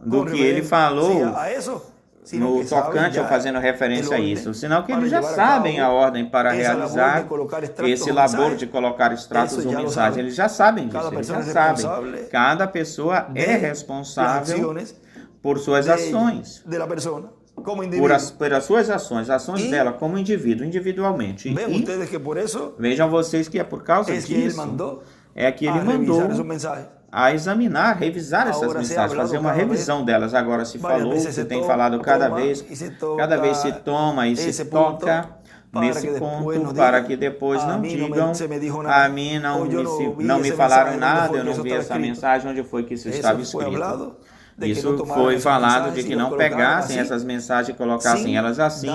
do que ele falou no tocante ou fazendo referência a isso, senão que eles já sabem a ordem para realizar esse labor de colocar extratos ou mensagens. Eles já sabem disso, eles já sabem. Cada pessoa é responsável por suas ações, pelas suas ações dela como indivíduo, individualmente. E vejam vocês que é por causa disso é que ele mandou a examinar, revisar essas mensagens, fazer uma revisão delas. Agora se falou, se tem falado cada vez se toma e se toca nesse ponto, para que depois não digam, a mim não me falaram nada, eu não vi essa mensagem, onde foi que isso estava escrito. Isso foi falado de que não pegassem essas mensagens e colocassem elas assim,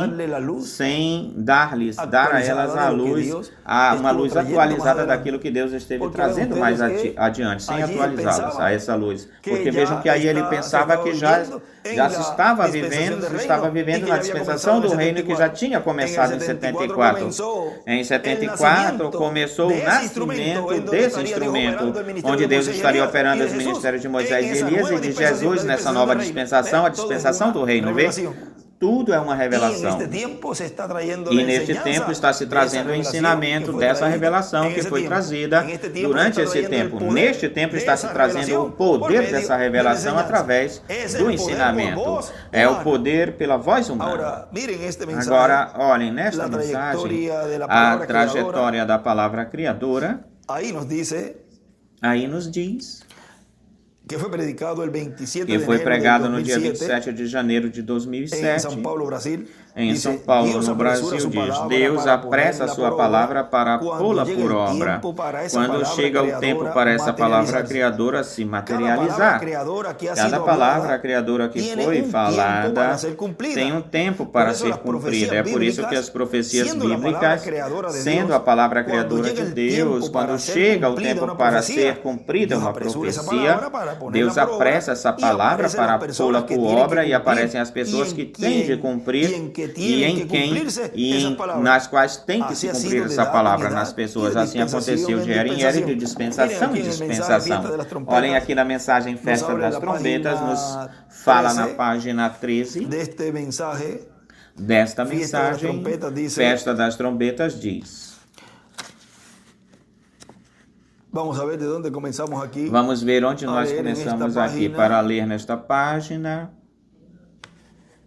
sem dar a elas a luz, uma luz atualizada daquilo que Deus esteve trazendo mais adiante, sem atualizá-las a essa luz. Porque vejam que aí ele pensava que já se estava vivendo na dispensação do reino que já tinha começado em 74. Em 74 começou o nascimento desse instrumento, onde Deus estaria operando os ministérios de Moisés e Elias e de Jesus nessa nova dispensação, a dispensação do reino. Vê? Tudo é uma revelação. E neste tempo está se trazendo o ensinamento dessa revelação que foi trazida durante esse tempo. Neste tempo está se trazendo o poder dessa revelação através do ensinamento. É o poder pela voz humana. Agora, olhem, nesta mensagem, a trajetória da palavra criadora, aí nos diz que foi pregado no dia 27 de janeiro de 2007 em São Paulo, no Brasil, diz: Deus apressa a sua palavra para pô-la por obra. Quando chega o tempo para essa palavra criadora se materializar. Cada palavra criadora que foi falada tem um tempo para ser cumprida. É por isso que as profecias bíblicas, sendo a palavra criadora de Deus, quando chega o tempo para ser cumprida uma profecia, Deus apressa essa palavra para pô-la por obra e aparecem as pessoas que têm de cumprir nas quais tem que se cumprir essa palavra nas pessoas. Assim aconteceu de era em era, de dispensação em dispensação. Olhem aqui na mensagem Festa das Trombetas, nos fala na página 13 desta mensagem, Festa das Trombetas diz: Vamos ver onde nós começamos aqui para ler nesta página.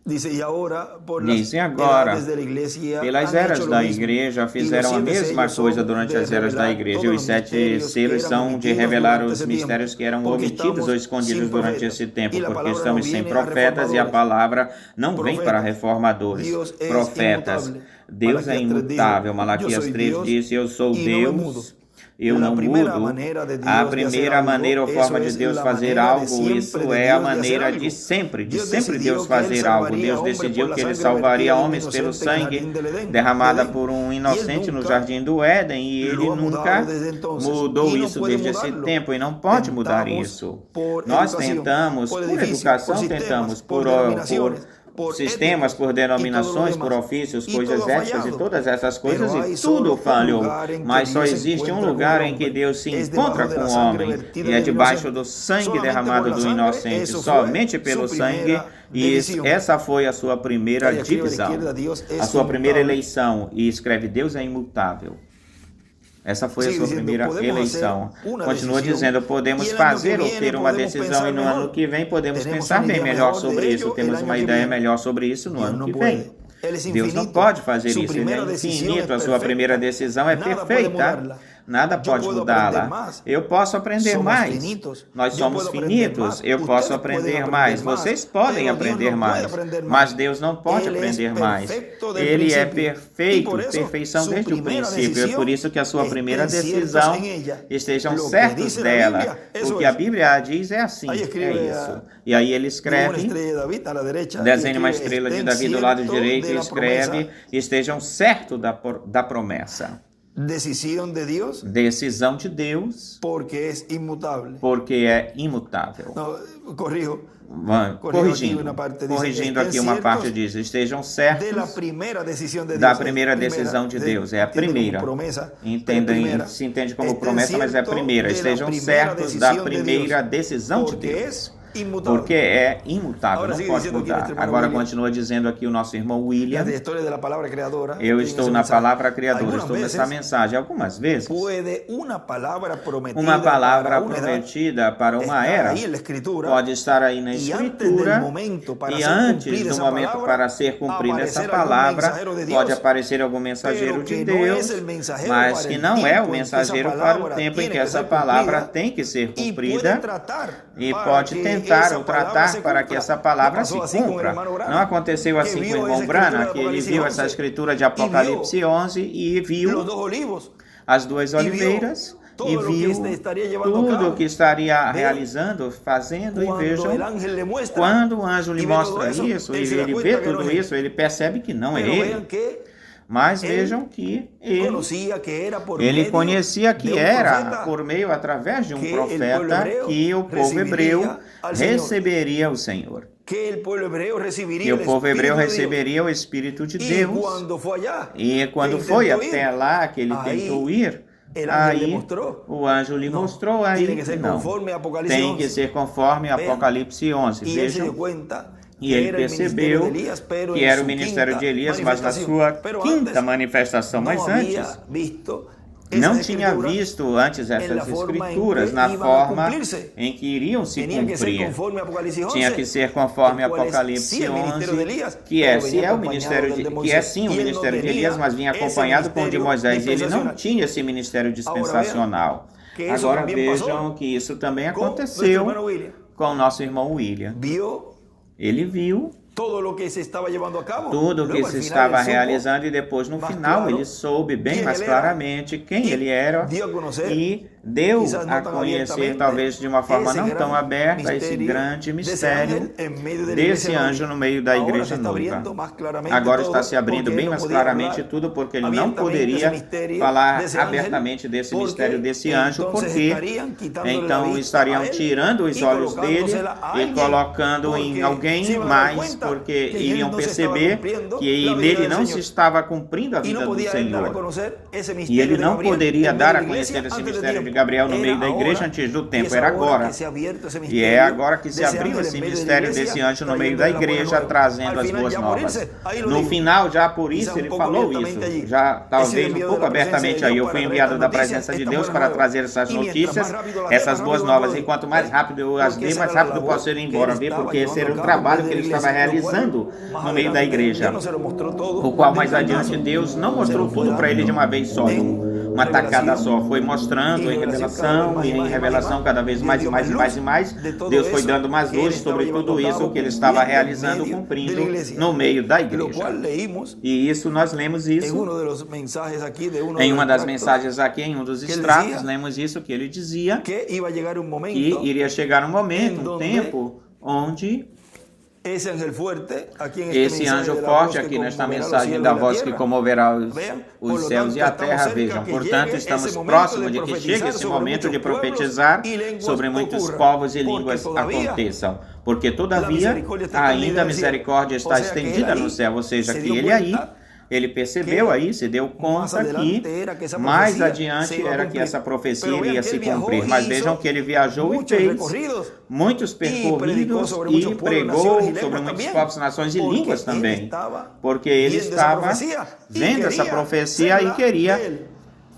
Diz, agora, pelas eras da igreja, fizeram a mesma coisa durante as eras da igreja. E os 7 selos são de revelar os mistérios que eram omitidos ou escondidos durante esse tempo, porque estamos sem profetas e a palavra não vem para reformadores, profetas. Deus é imutável. Malaquias 3 diz, eu sou Deus. Eu não mudo. A primeira maneira ou forma de Deus fazer algo, isso é a maneira de sempre Deus fazer algo. Deus decidiu que Ele salvaria homens pelo sangue derramada por um inocente no jardim do Éden, e Ele nunca mudou isso desde esse tempo, e não pode mudar isso. Nós tentamos, por educação, tentamos, por sistemas, por denominações, por ofícios, coisas éticas e todas essas coisas, e tudo falhou. Mas só existe um lugar em que Deus se encontra com o homem, e é debaixo do sangue derramado do inocente, somente pelo sangue. E essa foi a sua primeira divisão, a sua primeira eleição. E escreve, Deus é imutável. Essa foi a sua primeira eleição. Continua dizendo, podemos fazer ou ter uma decisão, e no ano que vem podemos pensar bem melhor sobre isso. Temos uma ideia melhor sobre isso no ano que vem. Deus não pode fazer isso, Ele é infinito, a sua primeira decisão é perfeita. Nada pode mudá-la. Eu posso aprender mais. Nós somos finitos. Eu posso aprender mais. Vocês podem aprender mais. Mas Deus não pode aprender mais. Ele é perfeito, perfeição desde o princípio. É por isso que a sua primeira decisão, estejam certos dela. O que a Bíblia diz é assim, é isso. E aí ele escreve, desenha uma estrela de Davi do lado direito e escreve, estejam certos da promessa. Decisão de Deus. Decisão de Deus. Porque é imutável. Porque é imutável. Não, corrigindo aqui uma parte diz, estejam certos da primeira decisão de Deus. É a primeira. Se entende como promessa, mas é a primeira. Estejam certos da primeira decisão de Deus. Porque é imutável, não pode mudar. Agora continua dizendo aqui o nosso irmão William. Eu estou na palavra criadora, estou nessa mensagem. Algumas vezes, uma palavra prometida para uma era pode estar aí na Escritura, e antes do momento para ser cumprida essa palavra, pode aparecer algum mensageiro de Deus, mas que não é o mensageiro para o tempo em que essa palavra tem que ser cumprida, e pode tentar ou tratar para que essa palavra se cumpra. Não aconteceu assim com o irmão Brana, que ele viu essa escritura de Apocalipse 11 e viu as 2 oliveiras, e viu tudo o que estaria realizando, fazendo, e vejam, quando o anjo lhe mostra isso, e ele vê tudo isso, ele percebe que não é ele. Mas vejam que ele conhecia que era por meio, através de um profeta, que o povo hebreu receberia o Senhor. Que o povo hebreu receberia o Espírito de Deus. E quando foi até lá, que ele tentou ir, aí o anjo lhe mostrou, aí não. Tem que ser conforme Apocalipse 11. Vejam. E ele percebeu que era o ministério de Elias, mas na sua quinta manifestação. Mas antes, não tinha visto antes essas escrituras na forma em que iriam se cumprir. Tinha que ser conforme Apocalipse 11, que é o ministério sim o ministério de Elias, mas vinha acompanhado com o de Moisés. E ele não tinha esse ministério dispensacional. Agora vejam que isso também aconteceu com o nosso irmão William. Ele viu tudo o que se estava realizando, e depois, no final, ele soube bem mais claramente quem ele era, e deu a conhecer, talvez de uma forma não tão aberta, esse grande mistério desse anjo no meio da igreja noiva. Agora está se abrindo bem mais claramente tudo, porque ele não poderia falar abertamente desse mistério desse anjo, porque então estariam tirando os olhos dele e colocando em alguém mais, porque iriam perceber que nele não se estava cumprindo a vida do Senhor. E ele não poderia dar a conhecer esse mistério de de Gabriel no meio da igreja antes do tempo, era agora. E é agora que se abriu esse mistério desse anjo no meio da igreja, trazendo as boas novas. No final, já por isso, ele falou isso, já talvez um pouco abertamente aí. Eu fui enviado da presença de Deus para trazer essas notícias, essas boas novas. E quanto mais rápido eu as dei, mais rápido eu posso ir embora, ver, porque esse era o trabalho que ele estava realizando no meio da igreja, o qual mais adiante Deus não mostrou tudo para ele de uma vez só, uma tacada só, foi mostrando em revelação cada vez mais e mais e mais e mais. Deus foi dando mais luz sobre tudo isso que ele estava realizando, cumprindo no meio da igreja. E isso, nós lemos isso em uma das mensagens aqui, em um dos extratos, lemos isso que ele dizia que iria chegar um momento, um tempo, onde esse anjo forte aqui nesta mensagem da voz que comoverá os céus e a terra, vejam, portanto estamos próximos de que chegue esse momento de profetizar sobre muitos povos e línguas aconteçam, porque todavia ainda a misericórdia está estendida no céu, ou seja, que ele aí, ele percebeu aí, se deu conta que mais adiante era que essa profecia iria se cumprir. Mas vejam que ele viajou e fez muitos percorridos e pregou sobre muitos povos, nações e línguas também, porque ele estava vendo essa profecia e queria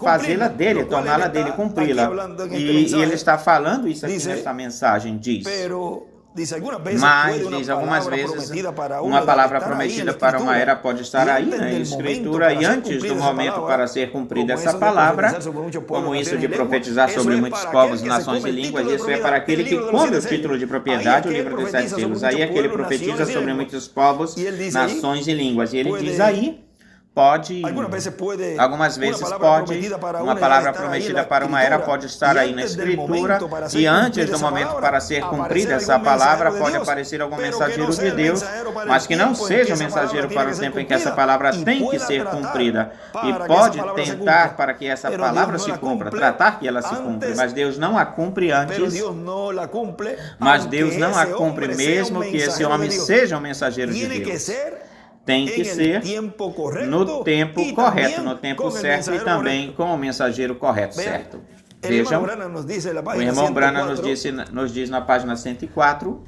fazê-la dele, torná-la dele, cumpri-la. E ele está falando isso aqui nesta mensagem, diz... Mas, diz algumas vezes, uma palavra prometida para uma era pode estar aí na Escritura e antes do momento para ser cumprida essa palavra, como isso de profetizar sobre muitos povos, nações e línguas, isso é para aquele que come o título de propriedade, o livro dos 7 selos. Aí é que ele profetiza sobre muitos povos, nações e línguas. E ele diz aí... Algumas vezes pode, uma palavra prometida para uma era pode estar aí na Escritura e antes do momento para ser cumprida essa palavra pode aparecer algum mensageiro de Deus, mas que não seja o mensageiro para o tempo em que essa palavra tem que ser cumprida e pode tentar para que essa palavra se cumpra, tratar que ela se cumpra, mas Deus não a cumpre antes, mas Deus não a cumpre mesmo que esse homem seja um mensageiro de Deus. Tem que ser no tempo correto, no tempo certo e também com o mensageiro correto, certo. Vejam, o irmão Branham nos diz na página 104